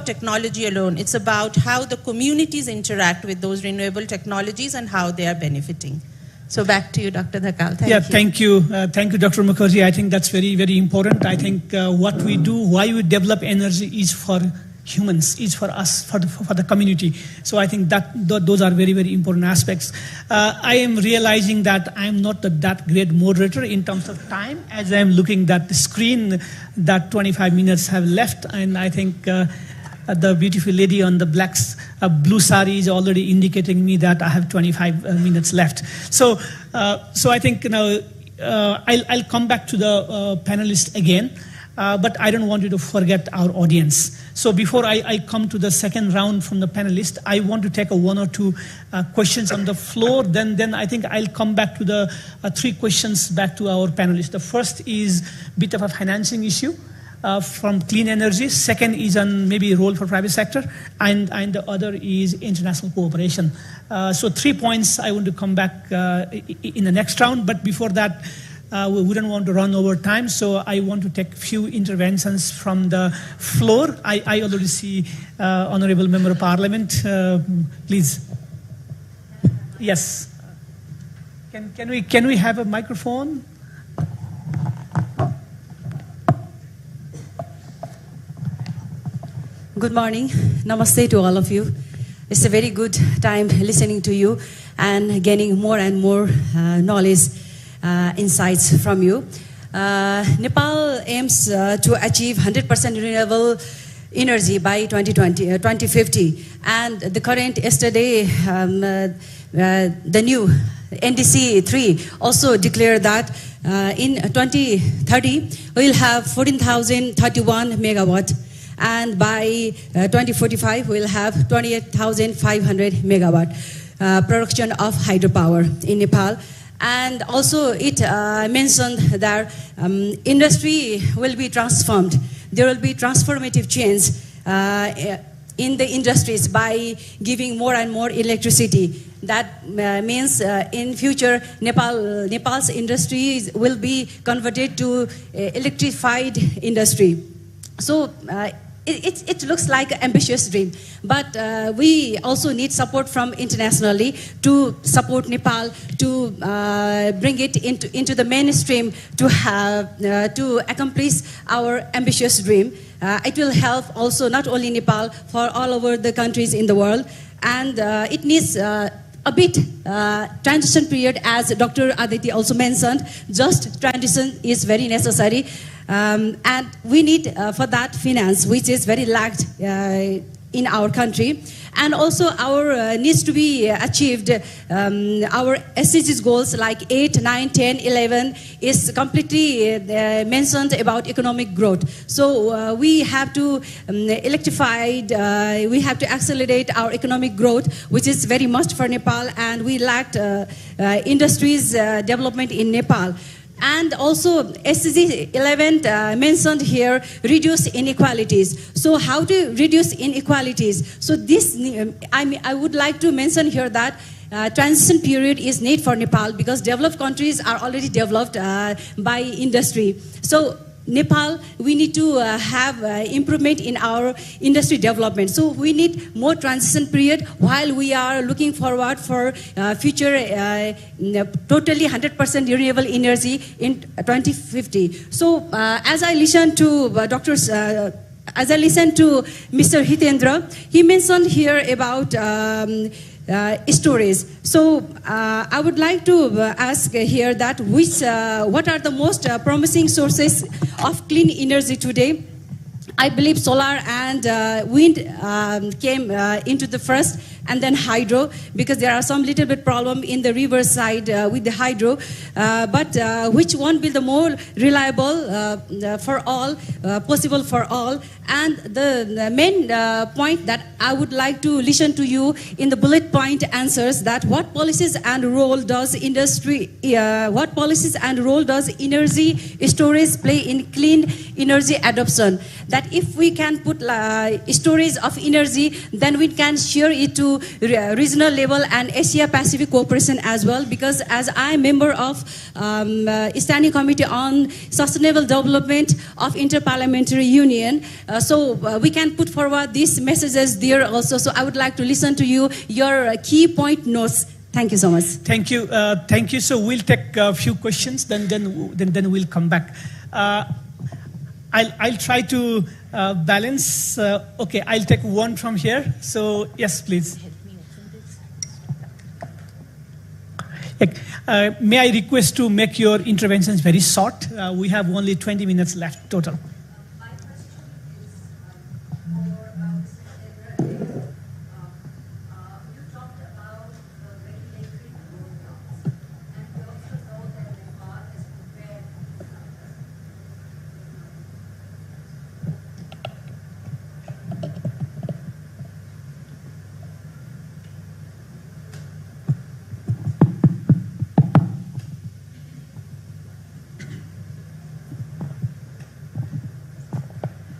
F: technology alone. It's about how the communities interact with those renewable technologies and how they are benefiting. So back to you, Dr. Dhakal.
B: Thank you. Thank you, Dr. Mukherjee. I think that's very, very important. I think what we do, why we develop energy is for humans, is for us, for the community. So I think that those are very, very important aspects. I am realizing that I'm not that great moderator in terms of time, as I'm looking at the screen that 25 minutes have left, and I think the beautiful lady on the blue sari is already indicating me that I have 25 minutes left. So I think I'll come back to the panelists again, but I don't want you to forget our audience. So before I come to the second round from the panelists, I want to take one or two questions on the floor. Then I think I'll come back to the three questions back to our panelists. The first is a bit of a financing issue. From clean energy. Second is on maybe role for private sector, and the other is international cooperation. So 3 points I want to come back in the next round, but before that, we wouldn't want to run over time, so I want to take a few interventions from the floor. I already see Honorable Member of Parliament, please. Yes. Can we have a microphone?
G: Good morning. Namaste to all of you. It's a very good time listening to you and gaining more and more knowledge, insights from you. Nepal aims to achieve 100% renewable energy by 2050. And the current yesterday, the new NDC 3 also declared that in 2030, we'll have 14,031 megawatt. And by 2045, we'll have 28,500 megawatt production of hydropower in Nepal. And also it mentioned that industry will be transformed. There will be transformative change in the industries by giving more and more electricity. That means in future, Nepal's industries will be converted to electrified industry. So it looks like an ambitious dream, but we also need support from internationally to support Nepal to bring it into the mainstream to have to accomplish our ambitious dream. It will help also not only Nepal, for all over the countries in the world, and it needs a bit transition period, as Dr. Aditi also mentioned. Just transition is very necessary. And we need for that finance, which is very lacked in our country. And also our needs to be achieved, our SDGs goals like 8, 9, 10, 11 is completely mentioned about economic growth. So we have to electrify, we have to accelerate our economic growth, which is very must for Nepal, and we lacked industries development in Nepal. And also SDG 11 mentioned here, reduce inequalities. So how to reduce inequalities? So this, I would like to mention here that transition period is need for Nepal, because developed countries are already developed by industry. So Nepal, we need to have improvement in our industry development. So we need more transition period while we are looking forward for future totally 100% renewable energy in 2050. So as I listened to as I listened to Mr. Hitendra, he mentioned here about storage. So I would like to ask here that what are the most promising sources of clean energy today? I believe solar and wind came into the first, and then hydro, because there are some little bit problem in the river side with the hydro. But which one will be the more reliable for all, possible for all? And the main point that I would like to listen to you in the bullet point answers, that what policies and role does industry, what policies and role does energy storage play in clean energy adoption? That if we can put storage of energy, then we can share it to regional level and Asia Pacific cooperation as well, because as I am member of Standing Committee on Sustainable Development of Interparliamentary Union, so we can put forward these messages there also. So I would like to listen to you, your key point notes. Thank you so much.
B: Thank you. Thank you. So we'll take a few questions, then we'll come back. I'll try to balance. Okay, I'll take one from here. So yes, please. May I request to make your interventions very short? We have only 20 minutes left total.
G: My question is for you talked about regulatory roadblocks, and we also know that Nepal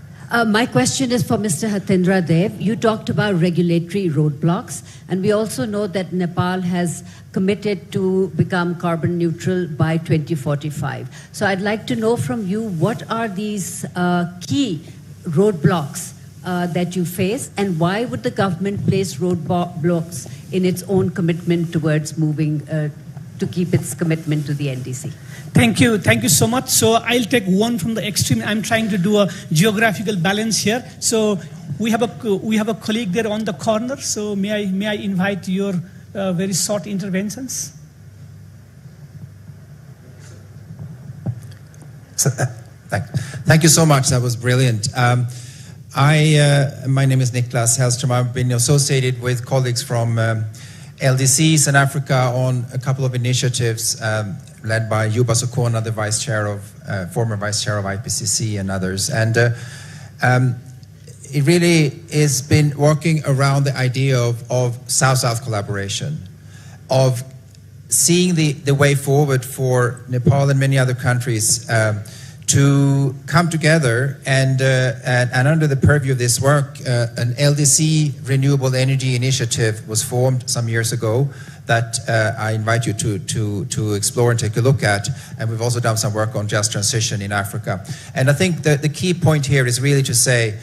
G: is prepared. My question is for Mr. Hitendra Dev. You talked about regulatory roadblocks, and we also know that Nepal has committed to become carbon neutral by 2045. So I'd like to know from you, what are these key roadblocks that you face, and why would the government place roadblocks in its own commitment towards moving to keep its commitment to the NDC?
B: Thank you so much. So I'll take one from the extreme. I'm trying to do a geographical balance here. So we have a colleague there on the corner. So may I invite your very short interventions?
H: So, thank you so much. That was brilliant. My name is Niklas Hellström. I've been associated with colleagues from LDCs in Africa on a couple of initiatives led by Yuba Sukona, the former vice chair of IPCC, and others. And it really has been working around the idea of South-South collaboration, of seeing the way forward for Nepal and many other countries to come together and under the purview of this work, an LDC Renewable Energy Initiative was formed some years ago that I invite you to explore and take a look at. And we've also done some work on just transition in Africa. And I think the key point here is really to say,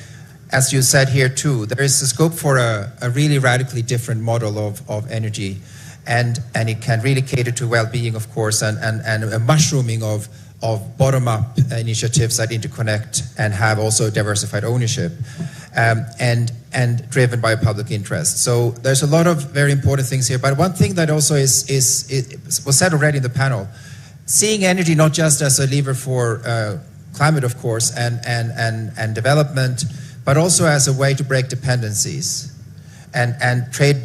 H: as you said here too, there is a scope for a really radically different model of energy. And it can really cater to well-being, of course, and a mushrooming of bottom-up initiatives that interconnect and have also diversified ownership, and driven by public interest. So there's a lot of very important things here. But one thing that also was said already in the panel, seeing energy not just as a lever for climate, of course, and development, but also as a way to break dependencies. and trade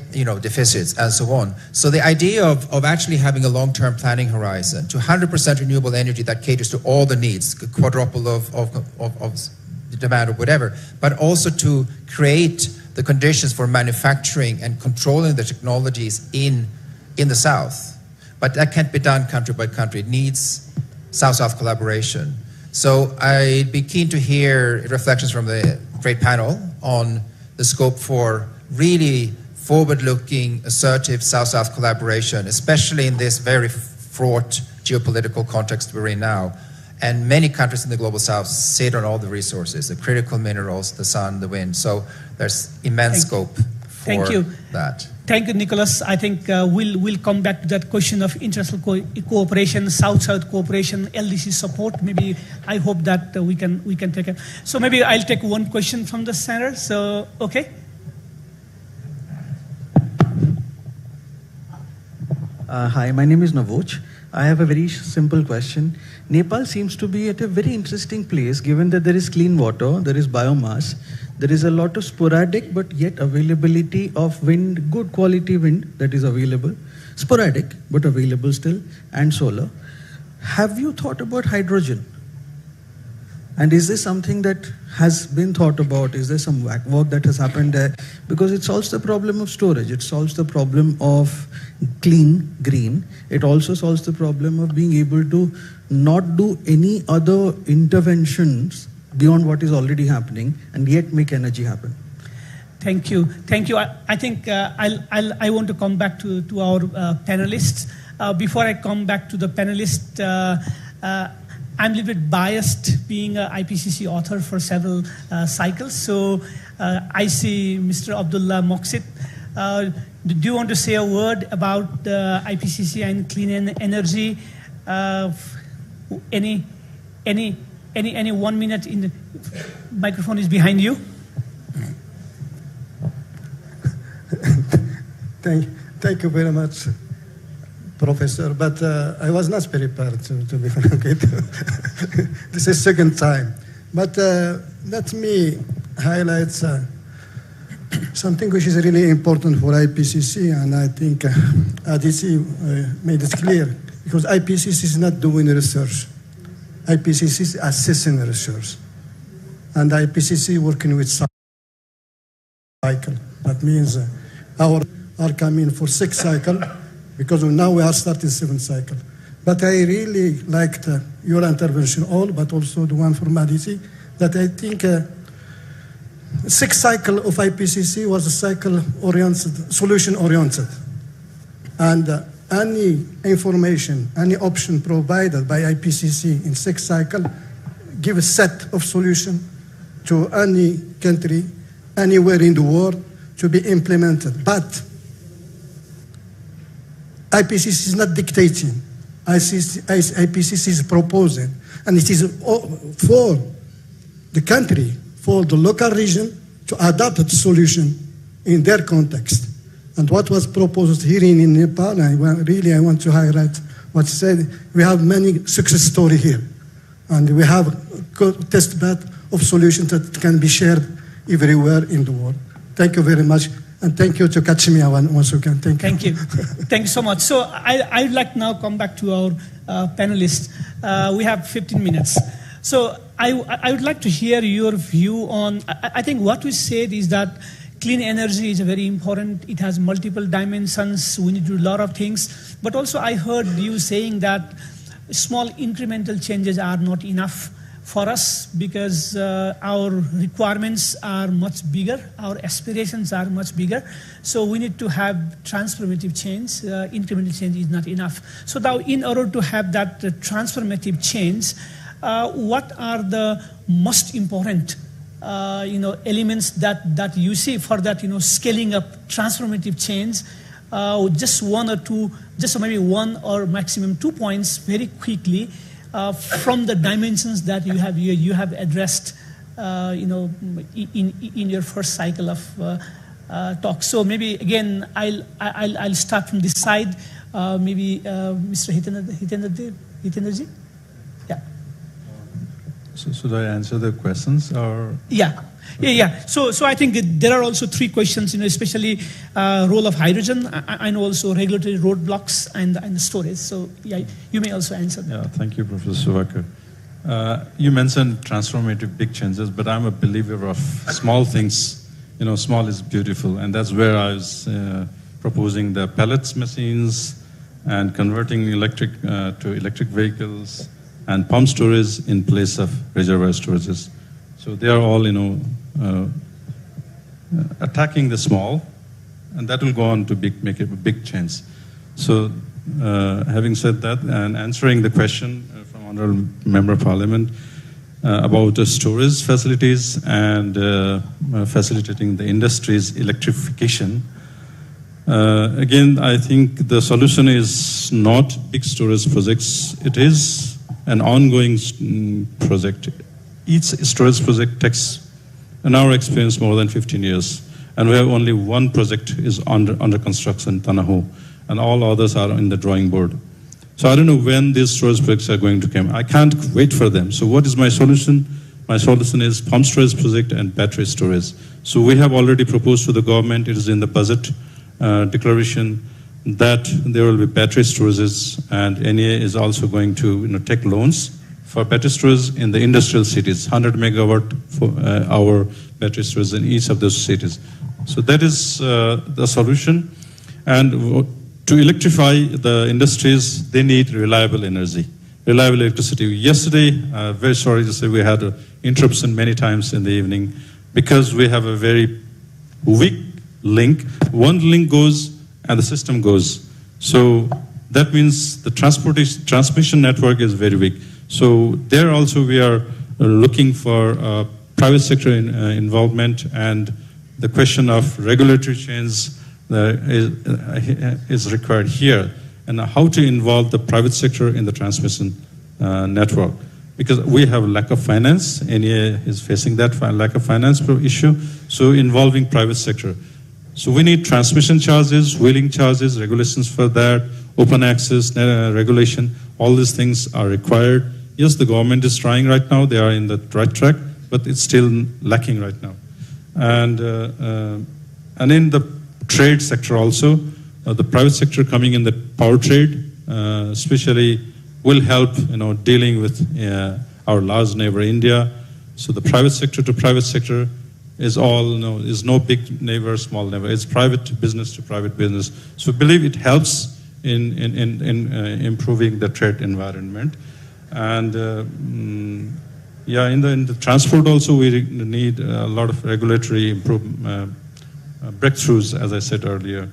H: deficits and so on. So the idea of actually having a long-term planning horizon to 100% renewable energy that caters to all the needs, quadruple of the demand or whatever, but also to create the conditions for manufacturing and controlling the technologies in the South. But that can't be done country by country. It needs South-South collaboration. So I'd be keen to hear reflections from the great panel on the scope for really forward-looking, assertive South-South collaboration, especially in this very fraught geopolitical context we're in now. And many countries in the global South sit on all the resources, the critical minerals, the sun, the wind. So there's immense scope for that.
B: Thank you, Nicholas. I think we'll come back to that question of international cooperation, South-South cooperation, LDC support. Maybe I hope that we can take it. So maybe I'll take one question from the center. So okay.
I: Hi, my name is Navoch. I have a very simple question. Nepal seems to be at a very interesting place, given that there is clean water, there is biomass, there is a lot of sporadic but yet availability of wind, good quality wind that is available, sporadic but available still, and solar. Have you thought about hydrogen? And is this something that has been thought about? Is there some work that has happened there? Because it solves the problem of storage. It solves the problem of clean, green. It also solves the problem of being able to not do any other interventions beyond what is already happening and yet make energy happen.
B: Thank you. Thank you. I think I want to come back to our panelists. Before I come back to the panelists, I'm a little bit biased being an IPCC author for several cycles. So I see Mr. Abdullah Moqsit. Do you want to say a word about IPCC and clean energy? Any 1 minute in the microphone is behind you.
J: Thank you very much, Professor, but I was not prepared to be frank. This is second time. But let me highlight something which is really important for IPCC, and I think ADC made it clear, because IPCC is not doing research. IPCC is assessing research. And IPCC working with cycle. That means our are coming for 6th cycle, because now we are starting 7th cycle. But I really liked your intervention all, but also the one from ADC, that I think 6th cycle of IPCC was a cycle-oriented, solution-oriented. And any information, any option provided by IPCC in 6th cycle give a set of solution to any country, anywhere in the world, to be implemented. But IPCC is not dictating. IPCC is proposing, and it is for the country, for the local region to adapt the solution in their context. And what was proposed here in Nepal, I want to highlight what said. We have many success stories here, and we have a test bed of solutions that can be shared everywhere in the world. Thank you very much. And thank you to catch me once again. Thank you.
B: Thank you so much. So I'd like now come back to our panelists. We have 15 minutes. So I would like to hear your view on, I think what we said is that clean energy is very important. It has multiple dimensions. We need to do a lot of things. But also I heard you saying that small incremental changes are not enough for us, because our requirements are much bigger, our aspirations are much bigger. So we need to have transformative change. Incremental change is not enough. So now, in order to have that transformative change, what are the most important elements that you see for that scaling up transformative change? Just one or two, just maybe one or maximum 2 points very quickly. From the dimensions that you have addressed, in your first cycle of talk. So maybe again, I'll start from this side. Maybe Mr. Hitenderji. Yeah.
D: So should I answer the questions or?
B: Yeah. Yeah. So I think there are also three questions, especially role of hydrogen, and also regulatory roadblocks and the storage. So yeah, you may also answer that.
D: Yeah, thank you, Professor Suvakar. You mentioned transformative big changes, but I'm a believer of small things. Small is beautiful, and that's where I was proposing the pellets machines and converting electric to electric vehicles and pump storage in place of reservoir storages. So they are all, attacking the small, and that will go on to make a big change. So having said that, and answering the question from Honorable Member of Parliament about the storage facilities and facilitating the industry's electrification, again, I think the solution is not big storage projects. It is an ongoing project. Each storage project takes, in our experience, more than 15 years. And we have only one project is under construction, Tanaho, and all others are in the drawing board. So I don't know when these storage projects are going to come. I can't wait for them. So what is my solution? My solution is pump storage project and battery storage. So we have already proposed to the government, it is in the budget declaration, that there will be battery storages, and NEA is also going to take loans for battery storage in the industrial cities, 100 megawatt hour battery storage in each of those cities. So that is the solution. And to electrify the industries, they need reliable energy, reliable electricity. Yesterday, very sorry to say, we had an interruption many times in the evening because we have a very weak link. One link goes and the system goes. So that means the transmission network is very weak. So there also we are looking for private sector involvement, and the question of regulatory change is required here, and how to involve the private sector in the transmission network. Because we have lack of finance, NEA is facing that lack of finance issue, so involving private sector. So we need transmission charges, wheeling charges, regulations for that, open access, regulation, all these things are required. Yes, the government is trying right now, they are in the right track, but it's still lacking right now. And in the trade sector also, the private sector coming in the power trade, especially will help, dealing with our large neighbor India. So the private sector to private sector is all, is no big neighbor, small neighbor. It's private business to private business. So I believe it helps in improving the trade environment. And in the transport also, we need a lot of regulatory breakthroughs, as I said earlier.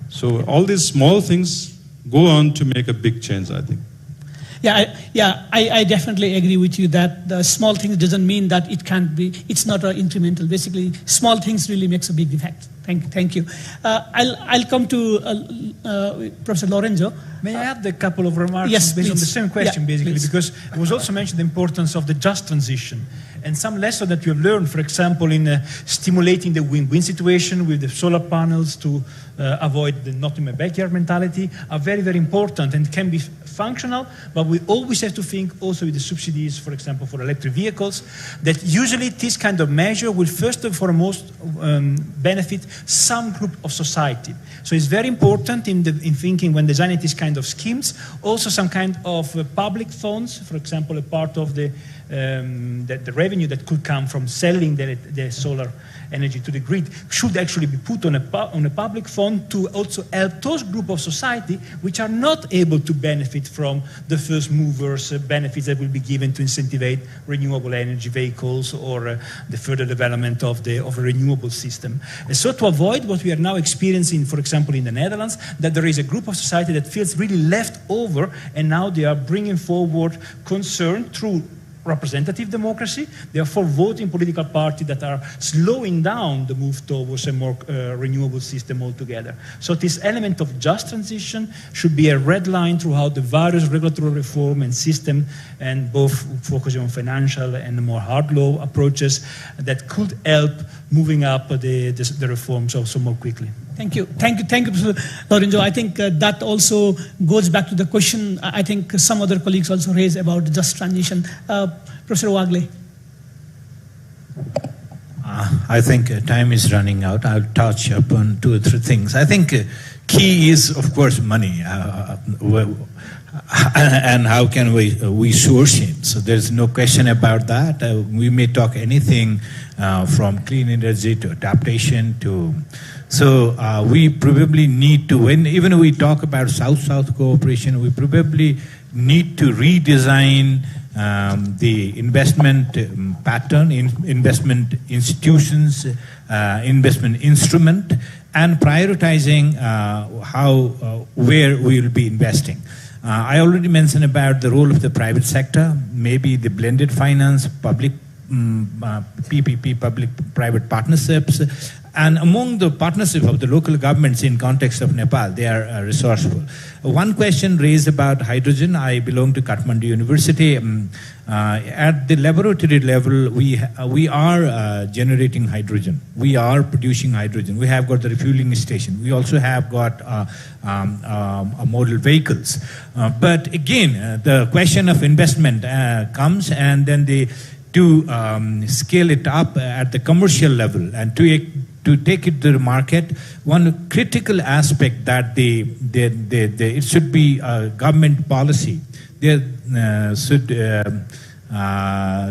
D: So all these small things go on to make a big change, I think.
B: I definitely agree with you that the small things doesn't mean that it can't be, it's not incremental. Basically, small things really makes a big effect. Thank you. I'll come to Professor Lorenzo.
C: May I add a couple of remarks based on the same question,
B: please.
C: Because it was also mentioned the importance of the just transition. And some lessons that we have learned, for example, in stimulating the win-win situation with the solar panels to avoid the not in my backyard mentality are very, very important and can be functional, but we always have to think also with the subsidies, for example, for electric vehicles, that usually this kind of measure will first and foremost benefit some group of society. So it's very important in thinking when designing these kind of schemes, also some kind of public funds, for example, a part of the revenue that could come from selling the solar energy to the grid should actually be put on a public fund to also help those groups of society which are not able to benefit from the first movers benefits that will be given to incentivize renewable energy vehicles or the further development of a renewable system. And so to avoid what we are now experiencing, for example, in the Netherlands, that there is a group of society that feels really left over, and now they are bringing forward concern through representative democracy, therefore voting political parties that are slowing down the move towards a more renewable system altogether. So this element of just transition should be a red line throughout the various regulatory reform and system, and both focusing on financial and more hard law approaches that could help moving up the reforms also more quickly.
B: Thank you, Professor Lorenzo. I think that also goes back to the question I think some other colleagues also raised about just transition. Professor Wagle.
E: I think time is running out. I'll touch upon 2 or 3 things. I think key is, of course, money. And how can we source it? So there's no question about that. We may talk anything from clean energy to adaptation to... So we probably need to, even we talk about South-South cooperation, we probably need to redesign the investment pattern, investment institutions, investment instrument, and prioritizing where we will be investing. I already mentioned about the role of the private sector, maybe the blended finance, public PPP, public-private partnerships, and among the partnership of the local governments in context of Nepal, they are resourceful. One question raised about hydrogen. I belong to Kathmandu University. At the laboratory level, we are generating hydrogen. We are producing hydrogen. We have got the refueling station. We also have got model vehicles. But again, the question of investment comes, and then to scale it up at the commercial level and to take it to the market, one critical aspect that it should be a government policy. They should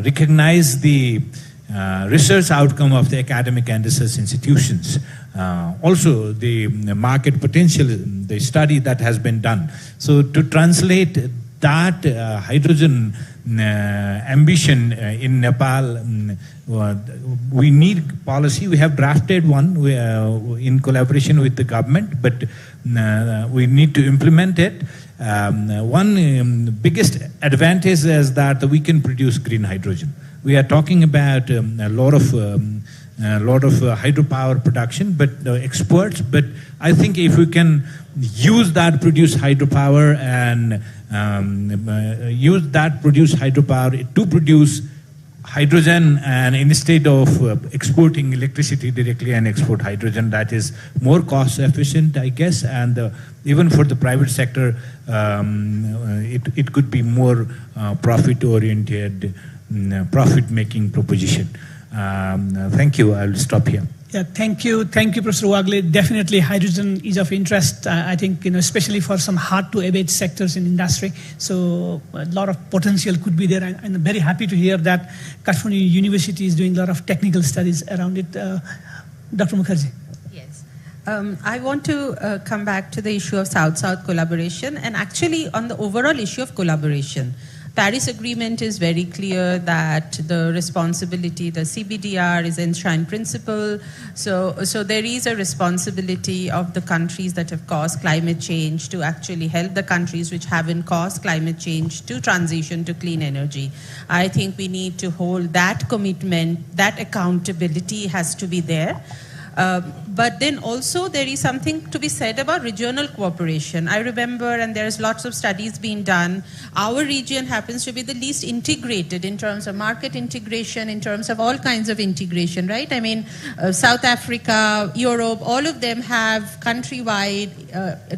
E: recognize the research outcome of the academic and research institutions. Also, the market potential, the study that has been done. So to translate that hydrogen ambition in Nepal, we need policy. We have drafted one in collaboration with the government, but we need to implement it. One biggest advantage is that we can produce green hydrogen. We are talking about a lot of hydropower production, but exports. But I think if we can use that produced hydropower and use that produced hydropower to produce hydrogen, and instead of exporting electricity directly and export hydrogen, that is more cost efficient, I guess, and even for the private sector, it could be more profit oriented, profit making proposition. Thank you. I'll stop here.
B: Yeah, thank you, Professor Wagle. Definitely, hydrogen is of interest. I think, especially for some hard-to-abate sectors in industry. So a lot of potential could be there. I'm very happy to hear that Kathmandu University is doing a lot of technical studies around it. Dr. Mukherjee.
F: Yes, I want to come back to the issue of South-South collaboration, and actually on the overall issue of collaboration. Paris Agreement is very clear that the responsibility, the CBDR is enshrined principle. So there is a responsibility of the countries that have caused climate change to actually help the countries which haven't caused climate change to transition to clean energy. I think we need to hold that commitment, that accountability has to be there. But then also there is something to be said about regional cooperation. I remember, and there's lots of studies being done, our region happens to be the least integrated in terms of market integration, in terms of all kinds of integration, right? I mean, South Africa, Europe, all of them have countrywide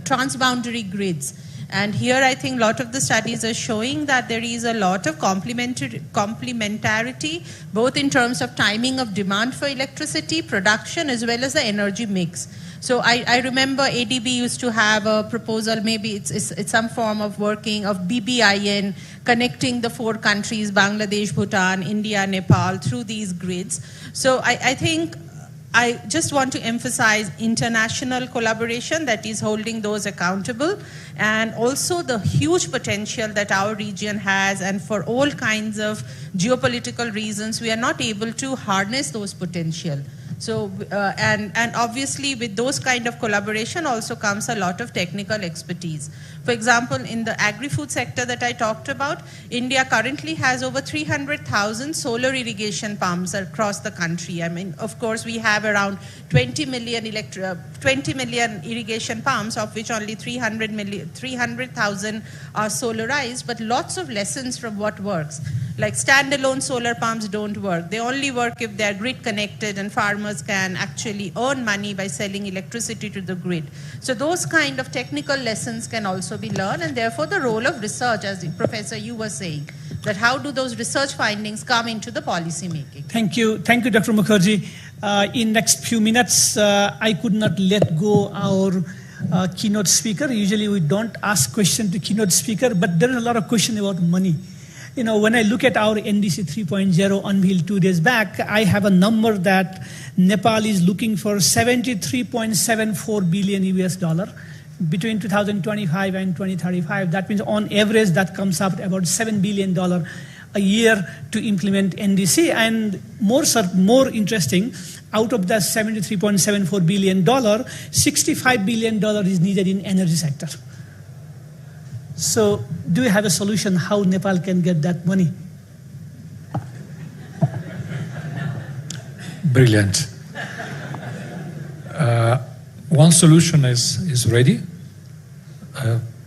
F: transboundary grids. And here I think a lot of the studies are showing that there is a lot of complementarity, both in terms of timing of demand for electricity, production, as well as the energy mix. So I remember ADB used to have a proposal, maybe it's some form of working of BBIN, connecting the 4 countries, Bangladesh, Bhutan, India, Nepal, through these grids. So I think I just want to emphasize international collaboration that is holding those accountable, and also the huge potential that our region has, and for all kinds of geopolitical reasons, we are not able to harness those potential. So, and obviously with those kind of collaboration also comes a lot of technical expertise. For example, in the agri-food sector that I talked about, India currently has over 300,000 solar irrigation pumps across the country. I mean, of course, we have around 20 million irrigation pumps, of which only 300,000 are solarized, but lots of lessons from what works. Like standalone solar pumps don't work. They only work if they're grid connected and farmers can actually earn money by selling electricity to the grid. So those kind of technical lessons can also be learned, and therefore the role of research, as Professor you were saying. that how do those research findings come into the policy making?
B: Thank you, Dr. Mukherjee. In next few minutes, I could not let go our keynote speaker. Usually we don't ask questions to keynote speaker, but there is a lot of question about money. You know, when I look at our NDC 3.0 unveiled 2 days back, I have a number that Nepal is looking for 73.74 billion US dollar between 2025 and 2035. That means on average that comes up about $7 billion a year to implement NDC. And more interesting, out of that $73.74 billion, $65 billion is needed in energy sector. So do you have a solution how Nepal can get that money?
A: Brilliant. One solution is ready,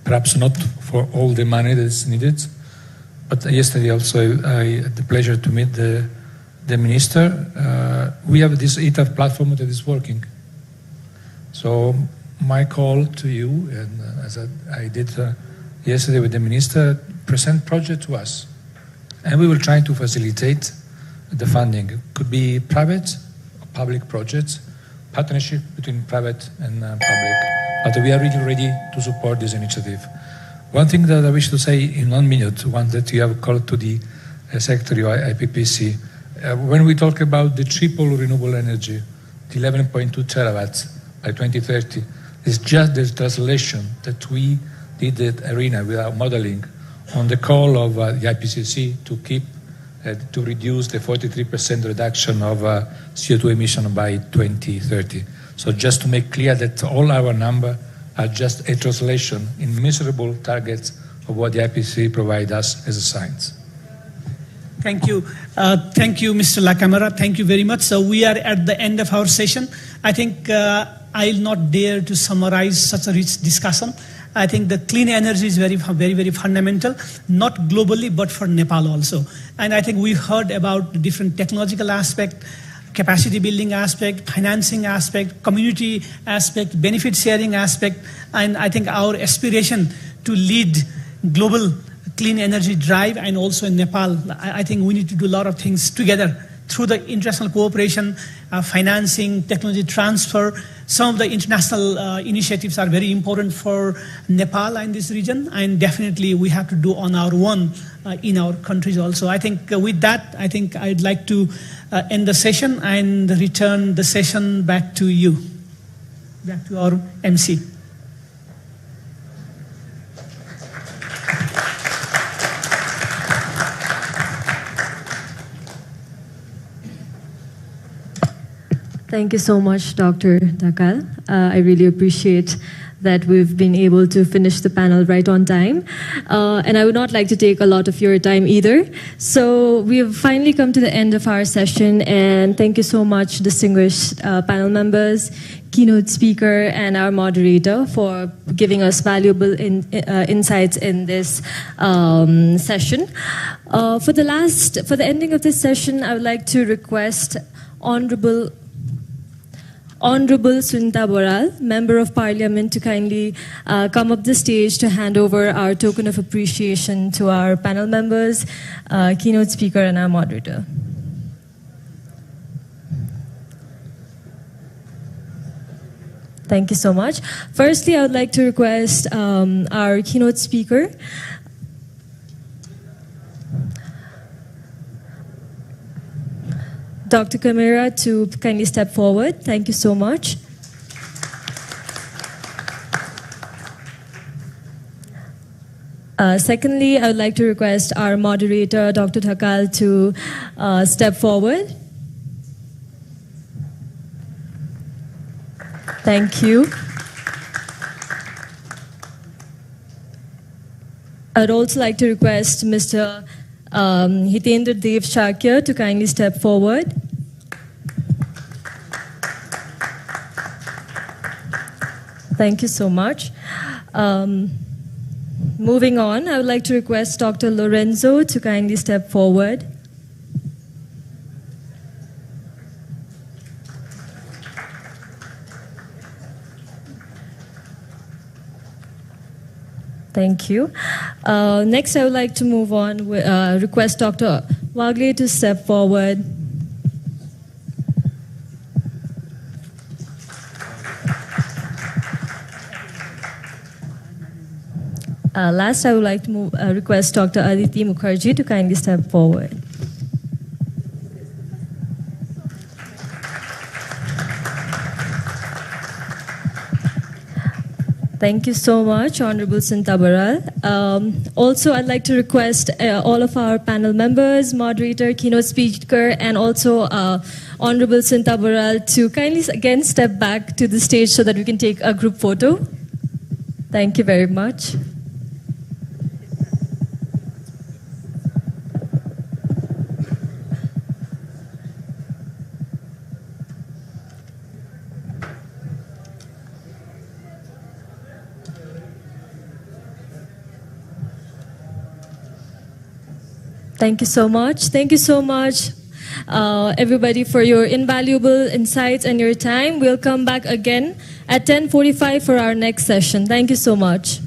A: perhaps not for all the money that's needed, but yesterday also I had the pleasure to meet the minister. We have this ETAF platform that is working. So my call to you, and as I did yesterday with the minister, present project to us, and we will try to facilitate the funding. It could be private or public projects, partnership between private and public, but we are really ready to support this initiative. One thing that I wish to say in 1 minute, one that you have called to the Secretary of IPPC, when we talk about the triple renewable energy, the 11.2 terawatts by 2030, it's just the translation that we did at ARENA with our modeling on the call of the IPCC to keep to reduce the 43% reduction of CO2 emission by 2030. So just to make clear that all our numbers are just a translation in measurable targets of what the IPCC provides us as a science.
B: Thank you. Thank you, Mr. La Camera. Thank you very much. So we are at the end of our session. I think I'll not dare to summarize such a rich discussion. I think the clean energy is very, very fundamental, not globally, but for Nepal also. And I think we heard about the different technological aspect, capacity building aspect, financing aspect, community aspect, benefit sharing aspect, and I think our aspiration to lead global clean energy drive, and also in Nepal, I think we need to do a lot of things together through the international cooperation, financing, technology transfer. Some of the international initiatives are very important for Nepal and this region, and definitely we have to do on our own in our countries also. I think with that, I think I'd like to end the session and return the session back to you, back to our MC.
K: Thank you so much, Dr. Dhakal. I really appreciate that we've been able to finish the panel right on time. And I would not like to take a lot of your time either. So we have finally come to the end of our session, and thank you so much, distinguished panel members, keynote speaker, and our moderator for giving us valuable insights in this session. For the ending of this session, I would like to request Honorable Sunita Boral, Member of Parliament, to kindly come up the stage to hand over our token of appreciation to our panel members, keynote speaker, and our moderator. Thank you so much. Firstly, I would like to request our keynote speaker, Dr. Camara, to kindly step forward. Thank you so much. Secondly, I would like to request our moderator, Dr. Dhakal, to step forward. Thank you. I'd also like to request Mr. Hitendra Dev Shakya to kindly step forward. Thank you so much. Moving on, I would like to request Dr. Lorenzo to kindly step forward. Thank you. Next, I would like to move on, request Dr. Wagle to step forward. Last, I would like to request Dr. Aditi Mukherjee to kindly step forward. Thank you so much, Honorable Sintabaral. Also, I'd like to request all of our panel members, moderator, keynote speaker, and also Honorable Sintabaral to kindly again step back to the stage so that we can take a group photo. Thank you very much. Thank you so much. Thank you so much, everybody, for your invaluable insights and your time. We'll come back again at 10:45 for our next session. Thank you so much.